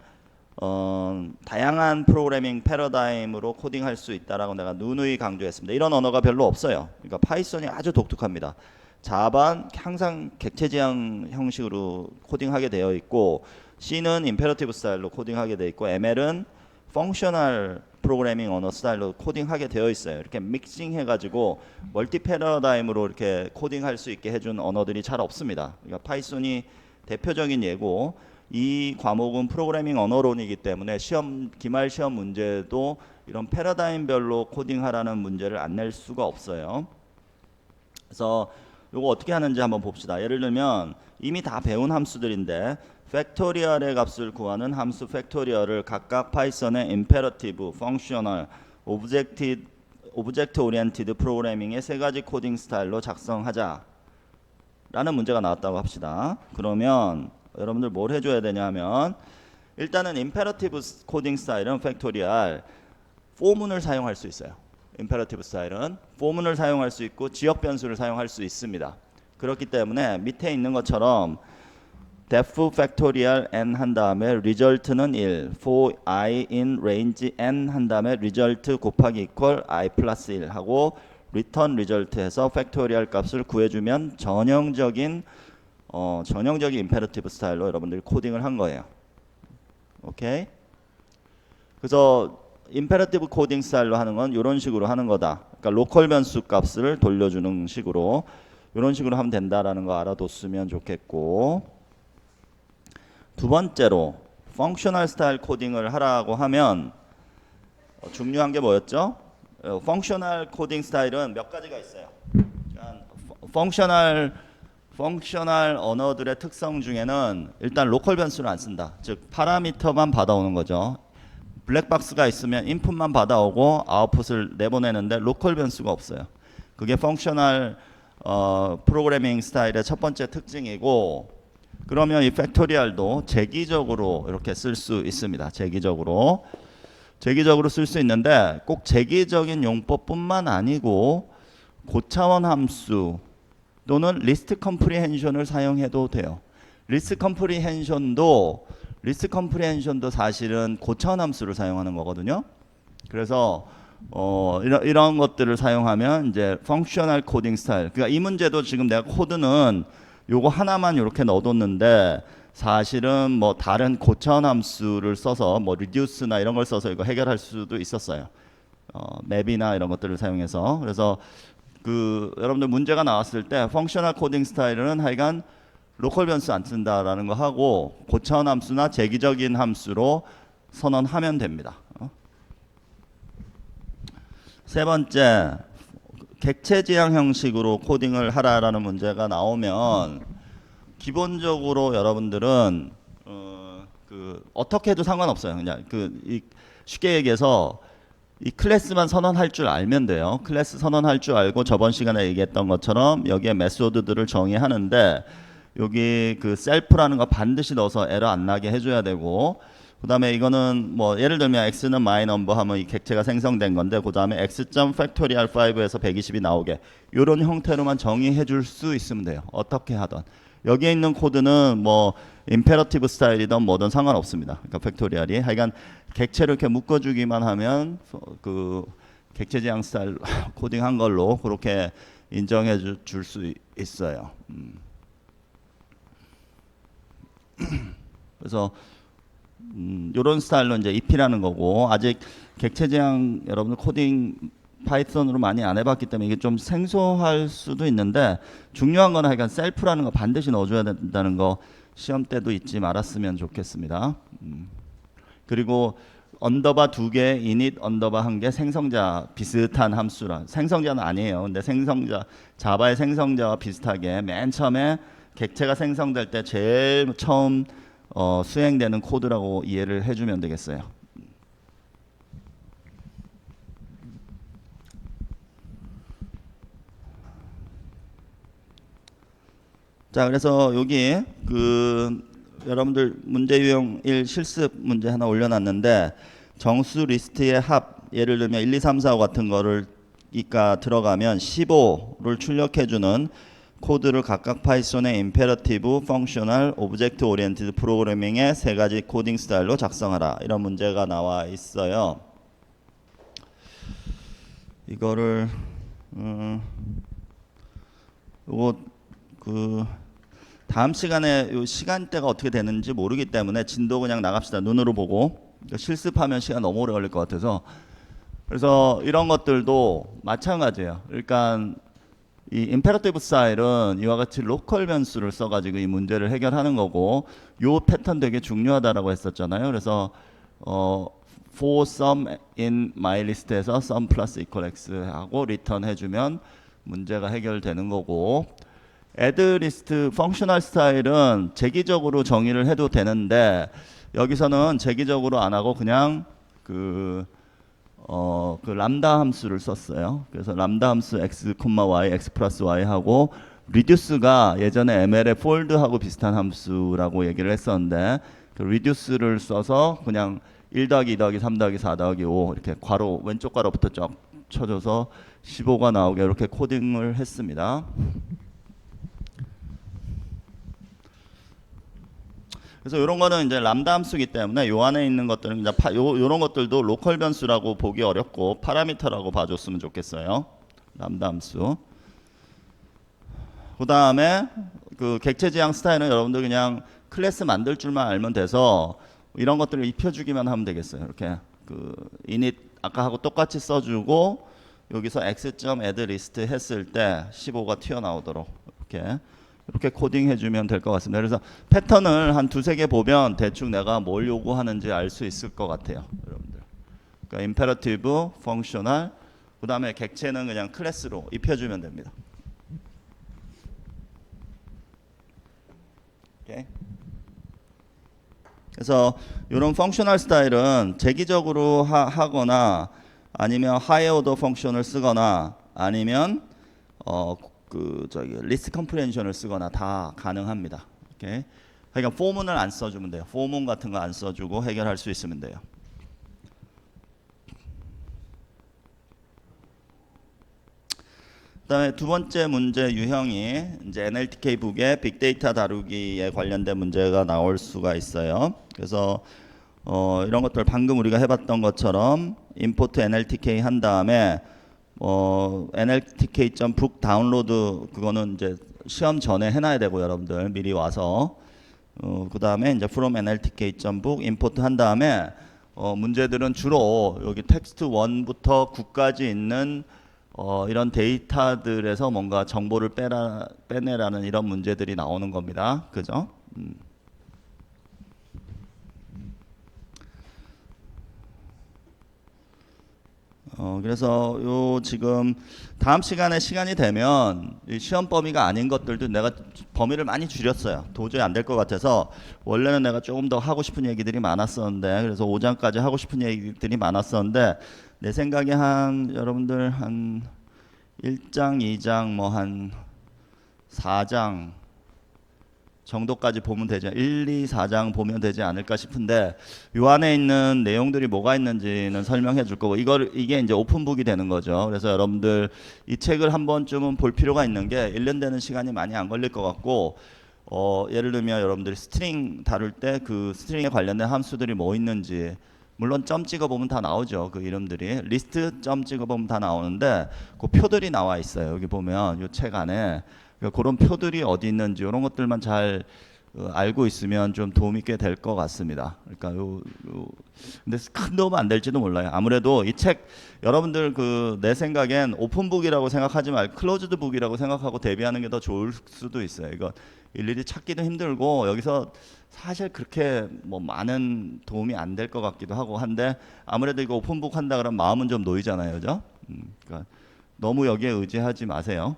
다양한 프로그래밍 패러다임으로 코딩할 수 있다라고 내가 누누이 강조했습니다. 이런 언어가 별로 없어요. 그러니까 파이썬이 아주 독특합니다. 자바는 항상 객체 지향 형식으로 코딩하게 되어 있고 C는 임페러티브 스타일로 코딩하게 되어 있고 ML은 펑셔널 프로그래밍 언어 스타일로 코딩하게 되어 있어요. 이렇게 믹싱 해가지고 멀티 패러다임으로 이렇게 코딩할 수 있게 해준 언어들이 잘 없습니다. 그러니까 파이썬이 대표적인 예고 이 과목은 프로그래밍 언어론이기 때문에 기말 시험 문제도 이런 패러다임별로 코딩하라는 문제를 안 낼 수가 없어요. 그래서 이거 어떻게 하는지 한번 봅시다. 예를 들면 이미 다 배운 함수들인데 팩토리얼의 값을 구하는 함수 팩토리얼을 각각 파이썬의 임페러티브, 펑셔널, 오브젝트 오리엔티드 프로그래밍의 세 가지 코딩 스타일로 작성하자 라는 문제가 나왔다고 합시다. 그러면 여러분들 뭘 해줘야 되냐면 일단은 임페러티브 코딩 스타일은 팩토리얼 포문을 사용할 수 있어요. 임페러티브 스타일은 포문을 사용할 수 있고 지역 변수를 사용할 수 있습니다. 그렇기 때문에 밑에 있는 것처럼 def factorial n 한 다음에 result는 1 for I in range n 한 다음에 result 곱하기 equal I 플러스 1 하고 return result 해서 팩토리얼 값을 구해주면 전형적인 임페러티브 스타일로 여러분들이 코딩을 한 거예요. 오케이? 그래서 임페러티브 코딩 스타일로 하는 건 이런 식으로 하는 거다. 그러니까 로컬 변수 값을 돌려주는 식으로 이런 식으로 하면 된다라는 거 알아뒀으면 좋겠고, 두 번째로 펑셔널 스타일 코딩을 하라고 하면 중요한 게 뭐였죠? 펑셔널 코딩 스타일은 몇 가지가 있어요. 펑셔널 언어들의 특성 중에는 일단 로컬 변수를 안 쓴다. 즉 파라미터만 받아오는 거죠. 블랙박스가 있으면 인풋만 받아오고 아웃풋을 내보내는데 로컬 변수가 없어요. 그게 펑셔널 프로그래밍 스타일의 첫 번째 특징이고, 그러면 이 팩토리얼도 재기적으로 이렇게 쓸 수 있습니다. 재기적으로 쓸 수 있는데 꼭 재기적인 용법뿐만 아니고 고차원 함수 또는 리스트 컴프리헨션을 사용해도 돼요. 리스트 컴프리헨션도 사실은 고차원 함수를 사용하는 거거든요. 그래서 이런 것들을 사용하면 이제 펑셔널 코딩 스타일. 그러니까 이 문제도 지금 내가 코드는 요거 하나만 이렇게 넣어뒀는데 사실은 뭐 다른 고차원 함수를 써서 뭐 reduce나 이런 걸 써서 이거 해결할 수도 있었어요. 맵이나 이런 것들을 사용해서. 그래서 여러분들 문제가 나왔을 때 펑셔널 코딩 스타일은 하여간 로컬 변수 안 쓴다라는 거 하고 고차원 함수나 재기적인 함수로 선언하면 됩니다. 세 번째, 객체 지향 형식으로 코딩을 하라라는 문제가 나오면 기본적으로 여러분들은 그 어떻게 해도 상관없어요. 그냥 쉽게 얘기해서 이 클래스만 선언할 줄 알면 돼요. 클래스 선언할 줄 알고 저번 시간에 얘기했던 것처럼 여기에 메소드들을 정의하는데 여기 그 셀프라는 거 반드시 넣어서 에러 안 나게 해줘야 되고, 그 다음에 이거는 뭐 예를 들면 x는 my number 하면 이 객체가 생성된 건데, 그 다음에 x.factorial 5에서 120이 나오게 이런 형태로만 정의해 줄 수 있으면 돼요. 어떻게 하던. 여기에 있는 코드는 뭐 임페러티브 스타일이든 뭐든 상관없습니다. 그러니까 팩토리얼이 하여간 객체를 이렇게 묶어주기만 하면 그 객체 지향 스타일 코딩한 걸로 그렇게 인정해 줄 수 있어요. 그래서 이런 스타일로 이제 입히라는 거고, 아직 객체 지향 여러분들 코딩 파이썬으로 많이 안 해봤기 때문에 이게 좀 생소할 수도 있는데, 중요한 거는 하여간 셀프라는 거 반드시 넣어줘야 된다는 거 시험 때도 잊지 말았으면 좋겠습니다. 그리고 언더바 2개, init 언더바 1개, 생성자 비슷한 함수라. 생성자는 아니에요. 근데 생성자, 자바의 생성자와 비슷하게 맨 처음에 객체가 생성될 때 제일 처음 수행되는 코드라고 이해를 해주면 되겠어요. 자, 그래서 여기 여러분들 문제 유형 1 실습 문제 하나 올려놨는데, 정수 리스트의 합, 예를 들면 1, 2, 3, 4, 5 같은 거를 들어가면 15를 출력해주는 코드를 각각 파이썬의 임페러티브, 펑셔널, 오브젝트 오리엔티드 프로그래밍의 세 가지 코딩 스타일로 작성하라, 이런 문제가 나와 있어요. 이거를 요거 다음 시간에 요 시간대가 어떻게 되는지 모르기 때문에 진도 그냥 나갑시다. 눈으로 보고. 실습하면 시간 너무 오래 걸릴 것 같아서. 그래서 이런 것들도 마찬가지예요. 그러니까 이 임페러티브 스타일은 이와 같이 로컬 변수를 써가지고 이 문제를 해결하는 거고, 요 패턴 되게 중요하다라고 했었잖아요. 그래서 for sum in my list에서 sum plus equal x 하고 return 해주면 문제가 해결되는 거고, add list 펑셔널 스타일은 제기적으로 정의를 해도 되는데, 여기서는 제기적으로 안 하고 그냥 그 람다 함수를 썼어요. 그래서 람다 함수 x, y, x 플러스 y 하고, reduce가 예전에 ml의 fold하고 비슷한 함수라고 얘기를 했었는데, 그 reduce를 써서 그냥 1 더하기 2 더하기 3 더하기 4 더하기 5 이렇게 괄호 왼쪽 괄호부터 쫙 쳐줘서 15가 나오게 이렇게 코딩을 했습니다. 그래서 이런 거는 이제 람다 함수이기 때문에 요 안에 있는 것들은 이제 요런 것들도 로컬 변수라고 보기 어렵고 파라미터라고 봐줬으면 좋겠어요. 람다 함수. 그 다음에 그 객체 지향 스타일은 여러분들 그냥 클래스 만들 줄만 알면 돼서 이런 것들을 입혀주기만 하면 되겠어요. 이렇게 init 아까 하고 똑같이 써주고, 여기서 x.addList 했을 때 15가 튀어나오도록 이렇게 코딩 해주면 될 것 같습니다. 그래서 패턴을 한 두세 개 보면 대충 내가 뭘 요구하는지 알 수 있을 것 같아요, 여러분들. 그러니까 임페러티브, 펑셔널, 그 다음에 객체는 그냥 클래스로 입혀주면 됩니다. 오케이. 그래서 이런 펑셔널 스타일은 제기적으로 하거나 아니면 하이어 오더 펑션을 쓰거나 아니면 리스트 컴프레hension을 쓰거나 다 가능합니다. 오케이. 그러니까 포문을 안 써주면 돼요. 포문 같은 거 안 써주고 해결할 수 있으면 돼요. 그다음에 두 번째 문제 유형이 이제 NLTK 북의 빅데이터 다루기에 관련된 문제가 나올 수가 있어요. 그래서 이런 것들 방금 우리가 해봤던 것처럼 import NLTK 한 다음에 NLTK.book 다운로드, 그거는 이제 시험 전에 해놔야 되고 여러분들 미리 와서 그 다음에 이제 from NLTK.book import 한 다음에 문제들은 주로 여기 텍스트 1부터 9까지 있는 이런 데이터들에서 뭔가 정보를 빼내라는 이런 문제들이 나오는 겁니다. 그죠? 그래서 요 지금 다음 시간에 시간이 되면 이 시험 범위가 아닌 것들도 내가 범위를 많이 줄였어요. 도저히 안 될 것 같아서 원래는 내가 조금 더 하고 싶은 얘기들이 많았었는데 그래서 5장까지 하고 싶은 얘기들이 많았었는데 내 생각에 한 여러분들 한 1장, 2장 뭐 한 4장 정도까지 보면 되죠. 1, 2, 4장 보면 되지 않을까 싶은데 요 안에 있는 내용들이 뭐가 있는지는 설명해 줄 거고 이게 이제 오픈북이 되는 거죠. 그래서 여러분들 이 책을 한 번쯤은 볼 필요가 있는 게 1년 되는 시간이 많이 안 걸릴 것 같고 예를 들면 여러분들이 스트링 다룰 때 그 스트링에 관련된 함수들이 뭐 있는지 물론 점 찍어 보면 다 나오죠. 그 이름들이 리스트 점 찍어 보면 다 나오는데 그 표들이 나와 있어요. 여기 보면 요 책 안에 그런 표들이 어디 있는지 이런 것들만 잘 알고 있으면 좀 도움이 꽤 될 것 같습니다. 그러니까 근데 큰 도움은 안 될지도 몰라요. 아무래도 이 책 여러분들 내 생각엔 오픈북이라고 생각하지 말고 클로즈드북이라고 생각하고 대비하는 게 더 좋을 수도 있어요. 이거 일일이 찾기도 힘들고 여기서 사실 그렇게 뭐 많은 도움이 안 될 것 같기도 하고 한데 아무래도 이거 오픈북 한다 그러면 마음은 좀 놓이잖아요, 그죠? 그러니까 너무 여기에 의지하지 마세요.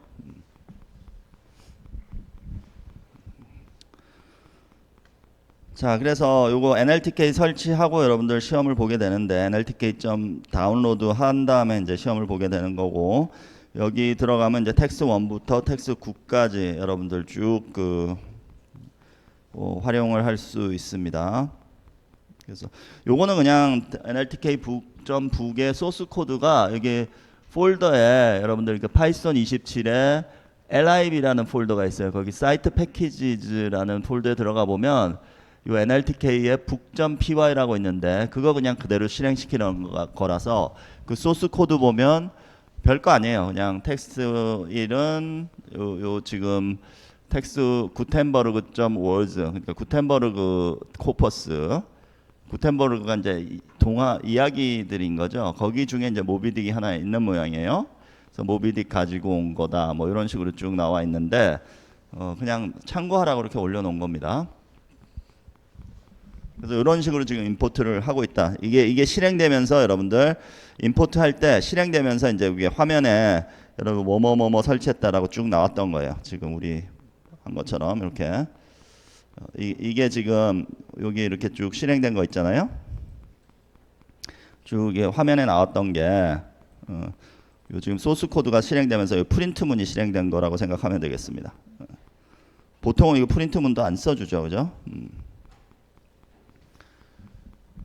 자, 그래서 요거 NLTK 설치하고 여러분들 시험을 보게 되는데 NLTK 점 다운로드 한 다음에 이제 시험을 보게 되는 거고 여기 들어가면 이제 텍스트 1부터 텍스트 9까지 여러분들 쭉 활용을 할 수 있습니다. 그래서 요거는 그냥 NLTK 북.북의 소스 코드가 여기 폴더에 여러분들 파이썬 27에 lib라는 폴더가 있어요. 거기 사이트 패키지즈라는 폴더에 들어가 보면 요 NLTK의 북.py라고 있는데 그거 그냥 그대로 실행시키는 거라서 그 소스 코드 보면 별거 아니에요. 그냥 텍스트 1은 요 지금 텍스트 구텐버그.words 그러니까 구텐버그 코퍼스 구텐버그가 이제 동화 이야기들인 거죠. 거기 중에 이제 모비딕이 하나 있는 모양이에요. 그래서 모비딕 가지고 온 거다. 뭐 이런 식으로 쭉 나와 있는데 그냥 참고하라고 이렇게 올려놓은 겁니다. 그래서 이런 식으로 지금 임포트를 하고 있다. 이게 실행되면서 여러분들 임포트 할 때 실행되면서 이제 위에 화면에 여러분 뭐뭐뭐뭐 설치했다라고 쭉 나왔던 거예요. 지금 우리 한 것처럼 이렇게 이게 지금 여기 이렇게 쭉 실행된 거 있잖아요. 쭉 화면에 나왔던 게 요 지금 소스 코드가 실행되면서 요 프린트 문이 실행된 거라고 생각하면 되겠습니다. 보통은 이거 프린트 문도 안 써주죠, 그죠?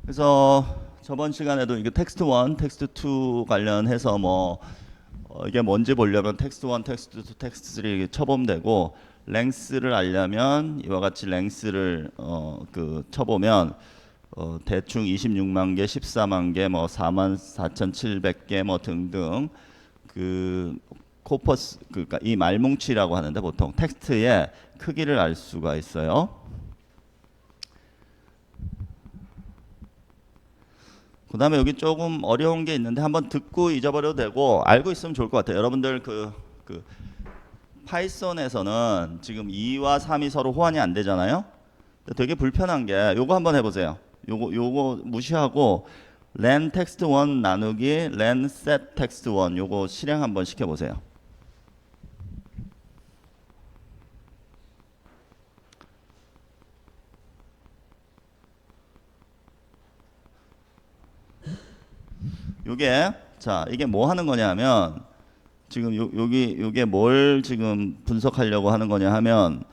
그래서 저번 시간에도 이거 텍스트 1, 텍스트 2 관련해서 뭐 이게 뭔지 보려면 텍스트 1, 텍스트 2, 텍스트 3 쳐보면 되고 랭스를 알려면 이와 같이 랭스를 쳐보면 대충 26만 개, 14만 개, 뭐 44,700개 뭐 등등 코퍼스 그러니까 이 말뭉치라고 하는데 보통 텍스트의 크기를 알 수가 있어요. 그 다음에 여기 조금 어려운 게 있는데 한번 듣고 잊어버려도 되고 알고 있으면 좋을 것 같아요. 여러분들 파이썬에서는 지금 2와 3이 서로 호환이 안 되잖아요. 되게 불편한 게 요거 한번 해보세요. 요거 무시하고 len text 1 나누기 len set text 1 요거 실행 한번 시켜보세요. 이게 뭐 하는 거냐면 지금 요게 뭘 지금 분석하려고 하는 거냐 하면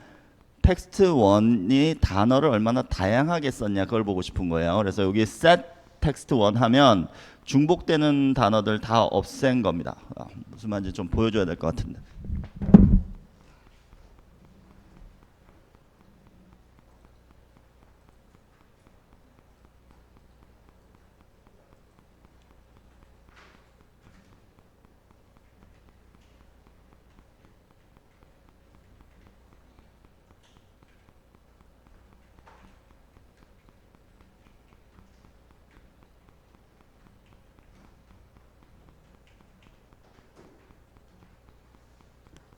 텍스트 1이 단어를 얼마나 다양하게 썼냐 그걸 보고 싶은 거예요. 그래서 여기 set 텍스트 1 하면 중복되는 단어들 다 없앤 겁니다. 무슨 말인지 좀 보여줘야 될 것 같은데.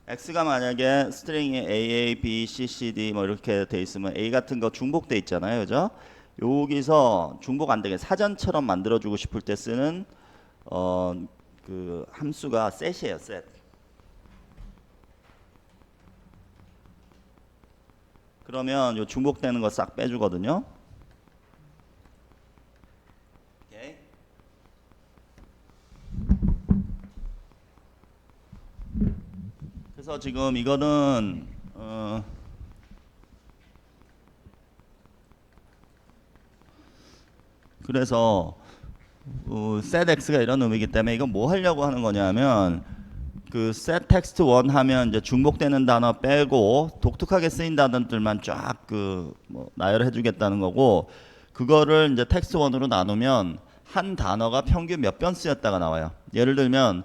X가 만약에 스트링이 A, B, C, C, D 뭐 이렇게 돼 있으면 A 같은 거 중복돼 있잖아요, 그죠? 여기서 중복 안 되게 사전처럼 만들어주고 싶을 때 쓰는 그 함수가 셋이에요. 셋. 그러면 요 중복되는 거 싹 빼주거든요. 오케이. 그래서 지금 이거는 그래서 set x가 이런 의미이기 때문에 이건 뭐 하려고 하는 거냐면 그 set text 1 하면 이제 중복되는 단어 빼고 독특하게 쓰인 단어들만 쫙 그 뭐 나열해 주겠다는 거고, 그거를 이제 텍스트 1으로 나누면 한 단어가 평균 몇 번 쓰였다가 나와요. 예를 들면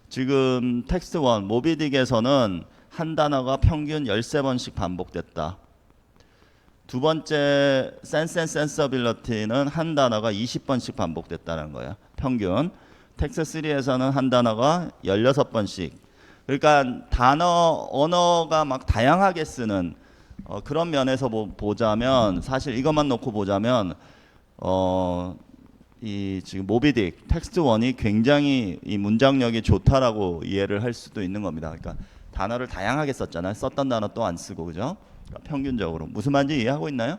지금 텍스트 1 모비딕에서는 한 단어가 평균 13번씩 반복됐다. 두 번째 센스 앤 센서빌리티는 한 단어가 20번씩 반복됐다는 거예요. 평균. 텍스트 3에서는 한 단어가 16번씩. 그러니까 단어 언어가 막 다양하게 쓰는 그런 면에서 보자면, 사실 이것만 놓고 보자면 이 지금 모비딕 텍스트 1이 굉장히 이 문장력이 좋다라고 이해를 할 수도 있는 겁니다. 그러니까 단어를 다양하게 썼잖아요. 썼던 단어 또 안 쓰고, 그죠? 그러니까 평균적으로 무슨 말인지 이해하고 있나요?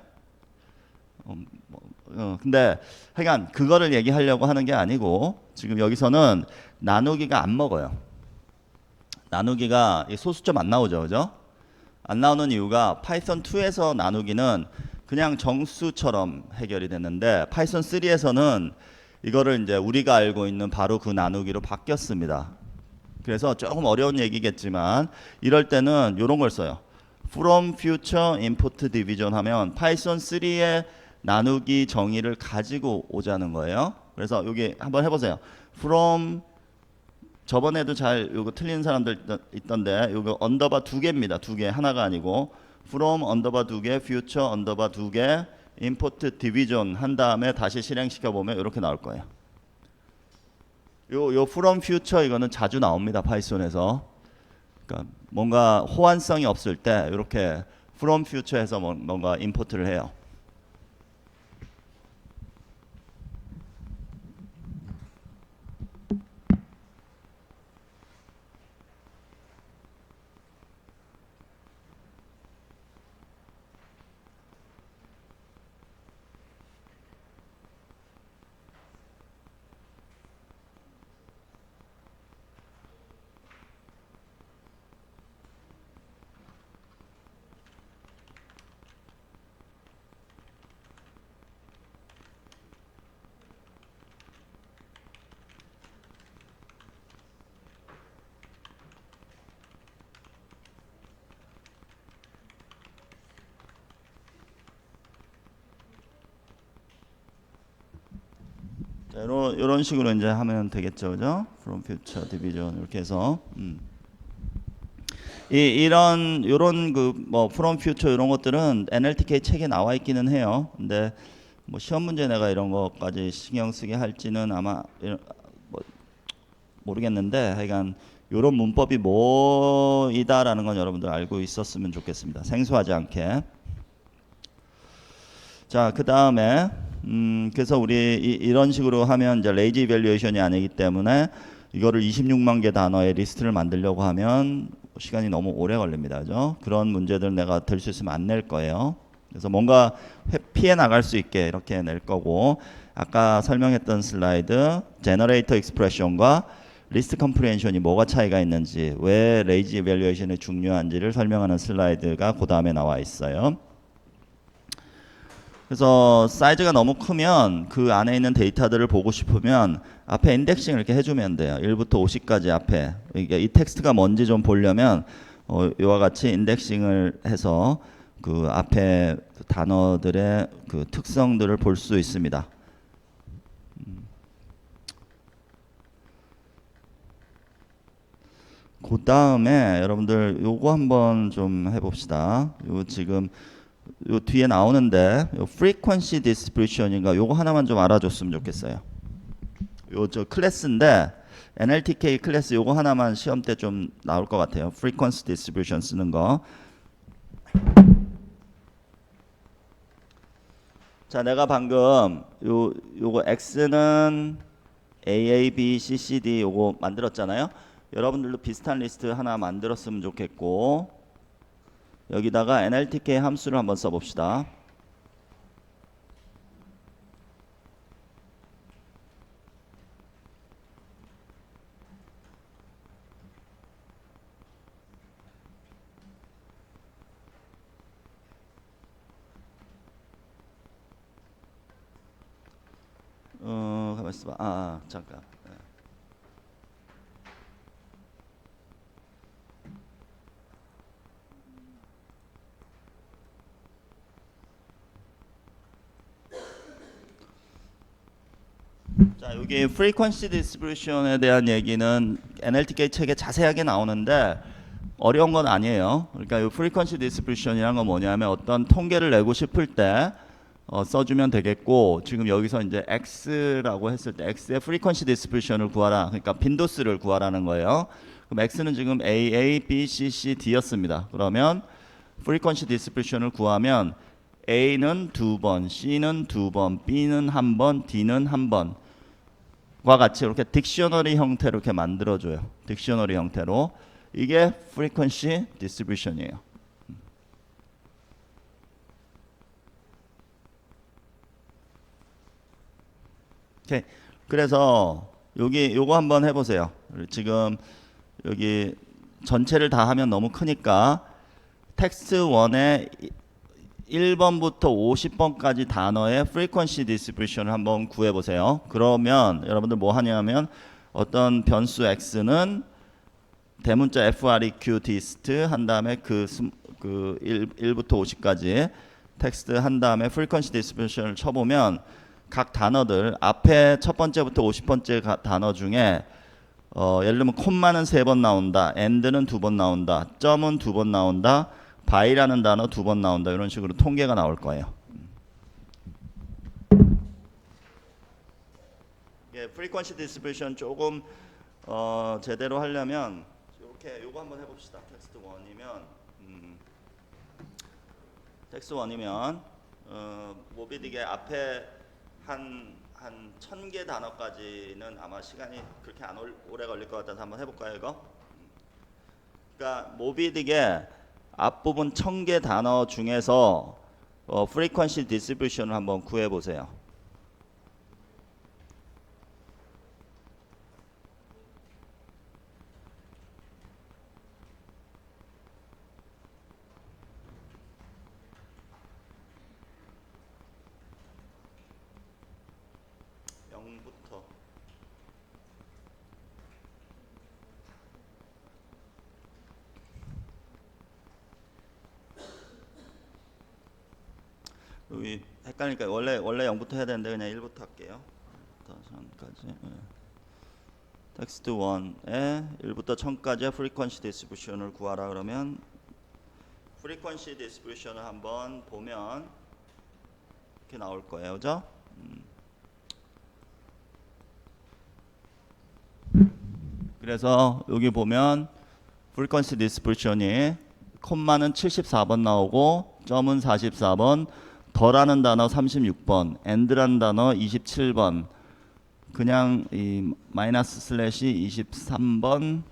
근데 하여간 그거를 얘기하려고 하는 게 아니고, 지금 여기서는 나누기가 안 먹어요. 나누기가 소수점 안 나오죠, 그죠? 안 나오는 이유가 파이썬 2에서 나누기는 그냥 정수처럼 해결이 됐는데, 파이썬 3에서는 이거를 이제 우리가 알고 있는 바로 그 나누기로 바뀌었습니다. 그래서 조금 어려운 얘기겠지만 이럴 때는 이런 걸 써요. from future import division 하면 파이썬 3의 나누기 정의를 가지고 오자는 거예요. 그래서 여기 한번 해보세요. from, 저번에도 잘 요거 틀린 사람들 있던데, 요거 언더바 두 개입니다. 두 개, 하나가 아니고 from 언더바 두 개, future 언더바 두 개, import division 한 다음에 다시 실행시켜 보면 이렇게 나올 거예요. 요 from future 이거는 자주 나옵니다. 파이썬에서. 그러니까 뭔가 호환성이 없을 때 이렇게 from future에서 뭔가 임포트를 해요. 자, 이런 식으로 이제 하면 되겠죠, 그죠? From future division 이렇게 해서 이런 요런 그 뭐 from future 이런 것들은 NLTK 책에 나와 있기는 해요. 근데 뭐 시험 문제 내가 이런 것까지 신경 쓰게 할지는 아마 뭐 모르겠는데, 하여간 요런 문법이 뭐이다라는 건 여러분들 알고 있었으면 좋겠습니다. 생소하지 않게. 자, 그 다음에 그래서 우리 이런 식으로 하면 이제 레이지 이밸류에이션이 아니기 때문에 이거를 26만 개 단어의 리스트를 만들려고 하면 시간이 너무 오래 걸립니다. 그죠? 그런 문제들 내가 들 수 있으면 안 낼 거예요. 그래서 뭔가 피해 나갈 수 있게 이렇게 낼 거고, 아까 설명했던 슬라이드 제너레이터 익스프레션과 리스트 컴프리hension이 뭐가 차이가 있는지, 왜 레이지 이밸류에이션이 중요한지를 설명하는 슬라이드가 그 다음에 나와 있어요. 그래서 사이즈가 너무 크면 그 안에 있는 데이터들을 보고 싶으면 앞에 인덱싱을 이렇게 해주면 돼요. 1부터 50까지 앞에. 이게 이 텍스트가 뭔지 좀 보려면 이와 같이 인덱싱을 해서 그 앞에 단어들의 그 특성들을 볼 수 있습니다. 그 다음에 여러분들 요거 한번 좀 해봅시다. 요 지금 요 뒤에 나오는데 요 frequency distribution인가, 요거 하나만 좀 알아줬으면 좋겠어요. 요 저 클래스인데 NLTK 클래스 요거 하나만 시험 때 좀 나올 것 같아요. frequency distribution 쓰는 거. 자, 내가 방금 요거 x는 A, B, C, C, D 요거 만들었잖아요. 여러분들도 비슷한 리스트 하나 만들었으면 좋겠고 여기다가 NLTK 함수를 한번 써봅시다. 가만 있어봐. 잠깐. 자, 여기 frequency distribution에 대한 얘기는 NLTK 책에 자세하게 나오는데 어려운 건 아니에요. 그러니까 이 frequency distribution이란 건 뭐냐면 어떤 통계를 내고 싶을 때 써주면 되겠고 지금 여기서 이제 x라고 했을 때 x의 frequency distribution을 구하라. 그러니까 빈도수를 구하라는 거예요. 그럼 x는 지금 a, b, c, c, d였습니다. 그러면 frequency distribution을 구하면 a는 2번, c는 2번, b는 1번, d는 1번 과 같이 이렇게 딕셔너리 형태로 이렇게 만들어줘요. 딕셔너리 형태로. 이게 frequency distribution이에요. 오케이. 그래서 여기 요거 한번 해보세요. 지금 여기 전체를 다 하면 너무 크니까 텍스트 1에 1번부터 50번까지 단어의 frequency distribution을 한번 구해보세요. 그러면 여러분들 뭐 하냐면 어떤 변수 x는 대문자 freq dist 한 다음에 그 1부터 50까지 텍스트 한 다음에 frequency distribution을 쳐보면 각 단어들 앞에 첫 번째부터 50번째 단어 중에 예를 들면 콤마는 3번 나온다, and는 2번 나온다, 점은 2번 나온다, by라는 단어 2번 나온다. 이런 식으로 통계가 나올 거예요. 예, frequency distribution 조금 제대로 하려면 이렇게 요거 한번 해봅시다. 텍스트 1이면 모비딕의 앞에 한 1000개 단어까지는 아마 시간이 그렇게 안 오래 걸릴 것 같아서 한번 해볼까요 이거? 그러니까 모비딕의 앞부분 1000개 단어 중에서 frequency distribution을 한번 구해보세요. 여기 헷갈리니까 원래 0부터 해야 되는데 그냥 1부터 할게요. 전까지. 텍스트 1에 1부터 1000까지의 frequency distribution을 구하라 그러면 frequency distribution을 한번 보면 이렇게 나올 거예요. 그죠? 그래서 여기 보면 frequency distribution이 콤마는 74번 나오고 점은 44번, 더라는 단어 36번, and라는 단어 27번, 그냥 이 마이너스 슬래시 23번,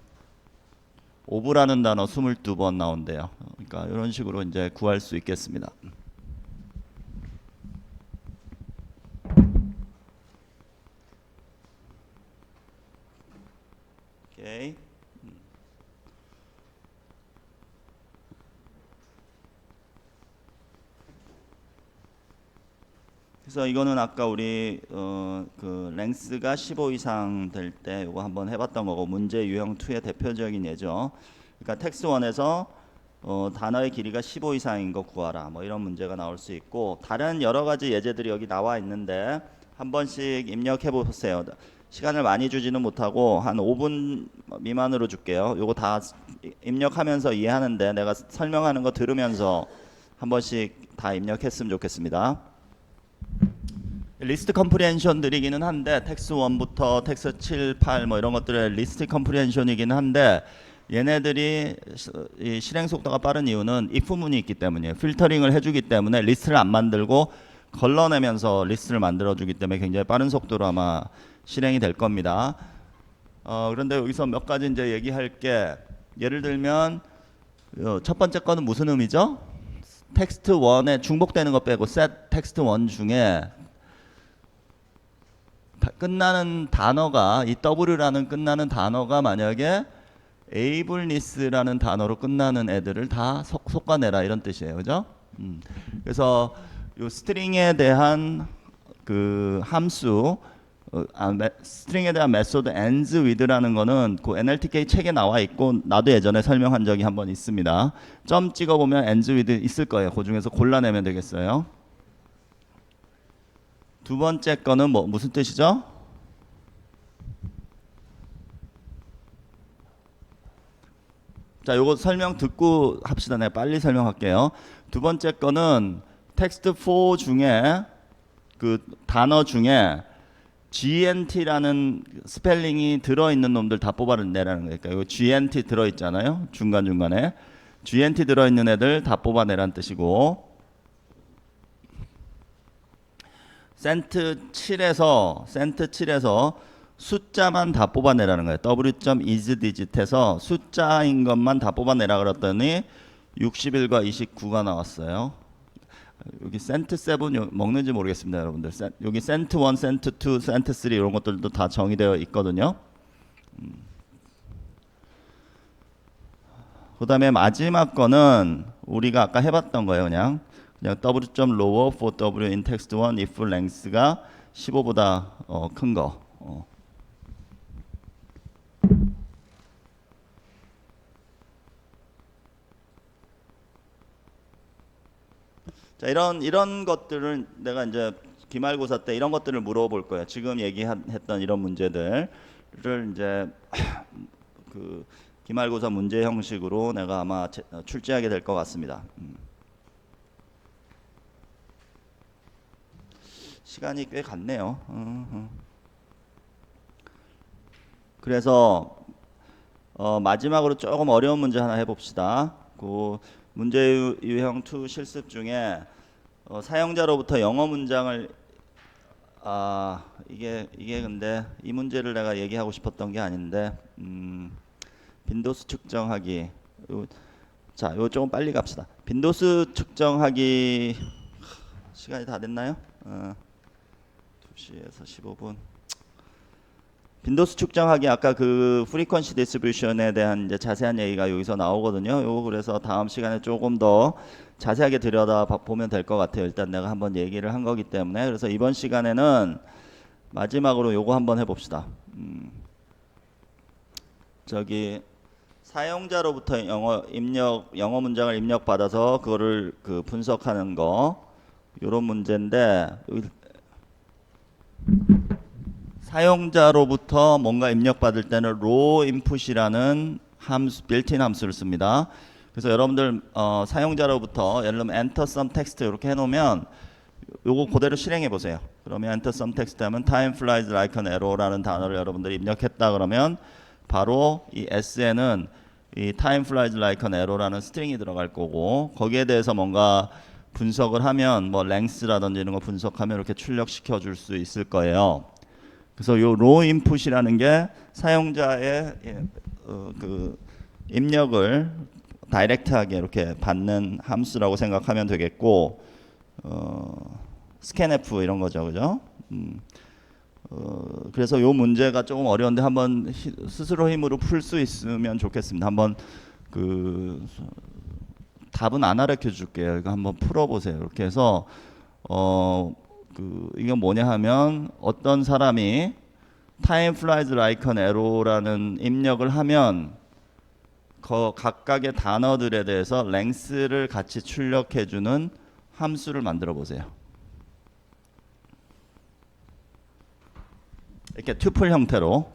오브라는 단어 22번 나온대요. 그러니까 이런 식으로 이제 구할 수 있겠습니다. 오케이. 그래서 이거는 아까 우리 그 랭스가 15 이상 될 때 이거 한번 해봤던 거고 문제 유형 2의 대표적인 예죠. 그러니까 텍스트 1에서 단어의 길이가 15 이상인 거 구하라. 뭐 이런 문제가 나올 수 있고 다른 여러 가지 예제들이 여기 나와 있는데 한 번씩 입력해 보세요. 시간을 많이 주지는 못하고 한 5분 미만으로 줄게요. 요거 다 입력하면서 이해하는데 내가 설명하는 거 들으면서 한 번씩 다 입력했으면 좋겠습니다. 리스트 컴프리hension들이기는 한데 텍스트 1부터 텍스트 7, 8 뭐 이런 것들의 리스트 컴프리hension이기는 한데 얘네들이 이 실행 속도가 빠른 이유는 if 문이 있기 때문이에요. 필터링을 해주기 때문에 리스트를 안 만들고 걸러내면서 리스트를 만들어주기 때문에 굉장히 빠른 속도로 아마 실행이 될 겁니다. 그런데 여기서 몇 가지 이제 얘기할 게, 예를 들면 첫 번째 거는 무슨 의미죠? 텍스트 1에 중복되는 거 빼고 set 텍스트 1 중에 끝나는 단어가, 이 W라는 끝나는 단어가 만약에 ableness라는 단어로 끝나는 애들을 다 솎아내라, 이런 뜻이에요. 그죠? 그래서 요 스트링에 대한 그 함수, 스트링에 대한 메소드 ends with라는 거는 그 NLTK 책에 나와 있고, 나도 예전에 설명한 적이 한번 있습니다. 점 찍어보면 ends with 있을 거예요. 그 중에서 골라내면 되겠어요. 두 번째 거는 무슨 뜻이죠? 자, 요거 설명 듣고 합시다. 내가 빨리 설명할게요. 두 번째 거는 텍스트 4 중에 그 단어 중에 GNT라는 스펠링이 들어있는 놈들 다 뽑아내라는 거니까, 이거 GNT 들어있잖아요. 중간중간에 GNT 들어있는 애들 다 뽑아내라는 뜻이고, 센트 7에서 숫자만 다 뽑아내라는 거예요. w.isDigit에서 숫자인 것만 다 뽑아내라 그랬더니 61과 29가 나왔어요. 여기 센트 7 먹는지 모르겠습니다, 여러분들. 여기 센트 1, 센트 2, 센트 3 이런 것들도 다 정의되어 있거든요. 그 다음에 마지막 거는 우리가 아까 해봤던 거예요. 그냥 w.lower for w in text 1 if length가 15보다 큰 거. 자, 이런 것들을 내가 이제 기말고사 때 이런 것들을 물어볼 거예요. 지금 얘기했던 이런 문제들을 이제 그 기말고사 문제 형식으로 내가 아마 출제하게 될 것 같습니다. 시간이 꽤 갔네요. 그래서 마지막으로 조금 어려운 문제 하나 해봅시다. 그 문제 유형 2 실습 중에 사용자로부터 영어 문장을, 이게 근데 이 문제를 내가 얘기하고 싶었던 게 아닌데, 빈도수 측정하기. 자, 요 조금 빨리 갑시다. 빈도수 측정하기. 시간이 다 됐나요? 2시에서 15분. 빈도수 측정하기, 아까 그 프리퀀시 디스트리뷰션에 대한 이제 자세한 얘기가 여기서 나오거든요. 요거 그래서 다음 시간에 조금 더 자세하게 들여다 보면 될 것 같아요. 일단 내가 한번 얘기를 한 거기 때문에. 그래서 이번 시간에는 마지막으로 요거 한번 해봅시다. 저기 사용자로부터 영어 문장을 입력받아서 그거를 그 분석하는 거, 요런 문제인데, 사용자로부터 뭔가 입력받을 때는 raw input이라는 함수, 빌트인 함수를 씁니다. 그래서 여러분들 사용자로부터 예를 들면 enter some text 이렇게 해놓으면 요거 그대로 실행해 보세요. 그러면 enter some text 하면 time flies like an arrow라는 단어를 여러분들이 입력했다 그러면 바로 이 s에는 이 time flies like an arrow라는 스트링이 들어갈 거고, 거기에 대해서 뭔가 분석을 하면 뭐 length라든지 이런 거 분석하면 이렇게 출력시켜 줄 수 있을 거예요. 그래서 요 raw input이라는 게 사용자의 그 입력을 다이렉트하게 이렇게 받는 함수라고 생각하면 되겠고, scanf 이런 거죠, 그죠? 그래서 요 문제가 조금 어려운데 한번 스스로 힘으로 풀 수 있으면 좋겠습니다. 한번 그 답은 안 가르쳐 줄게요. 이거 한번 풀어보세요. 이렇게 해서 이건 뭐냐 하면, 어떤 사람이 time flies like an arrow라는 입력을 하면 각각의 단어들에 대해서 length를 같이 출력해주는 함수를 만들어 보세요. 이렇게 튜플 형태로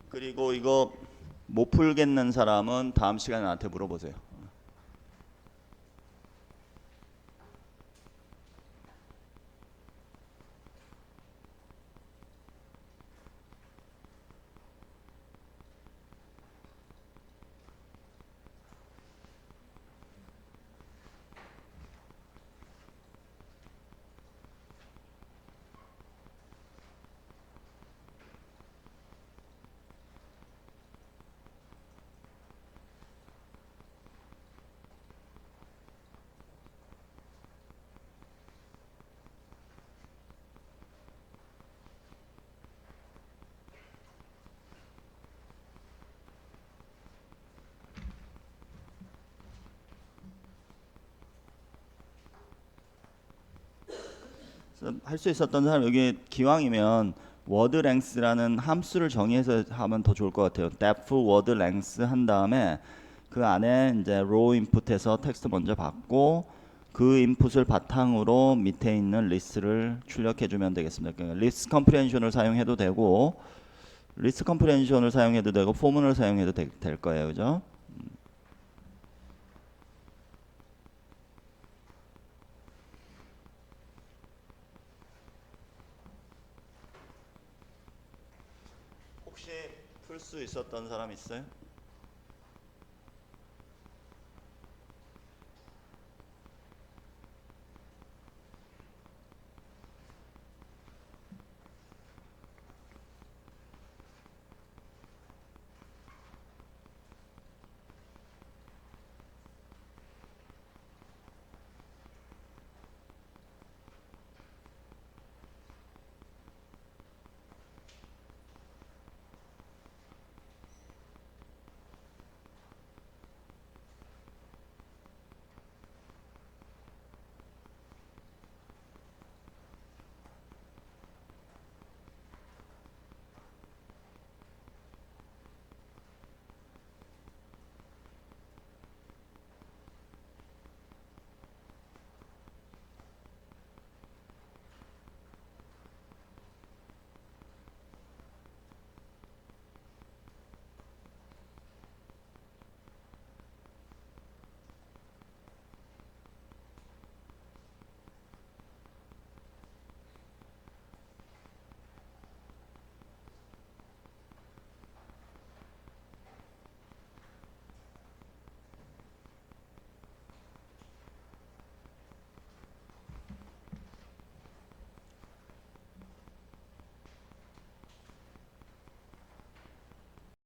그리고 이거 못 풀겠는 사람은 다음 시간에 나한테 물어보세요. 할 수 있었던 사람 여기 기왕이면 워드 랭스라는 함수를 정의해서 하면 더 좋을 것 같아요. def word length 한 다음에 그 안에 이제 row 인풋에서 텍스트 먼저 받고 그 인풋을 바탕으로 밑에 있는 리스트를 출력해 주면 되겠습니다. 그러니까 리스트 컴프레hension을 사용해도 되고 리스트 컴프레hension을 사용해도 되고 포문을 사용해도 될 거예요. 그죠? 혹시 풀 수 있었던 사람 있어요?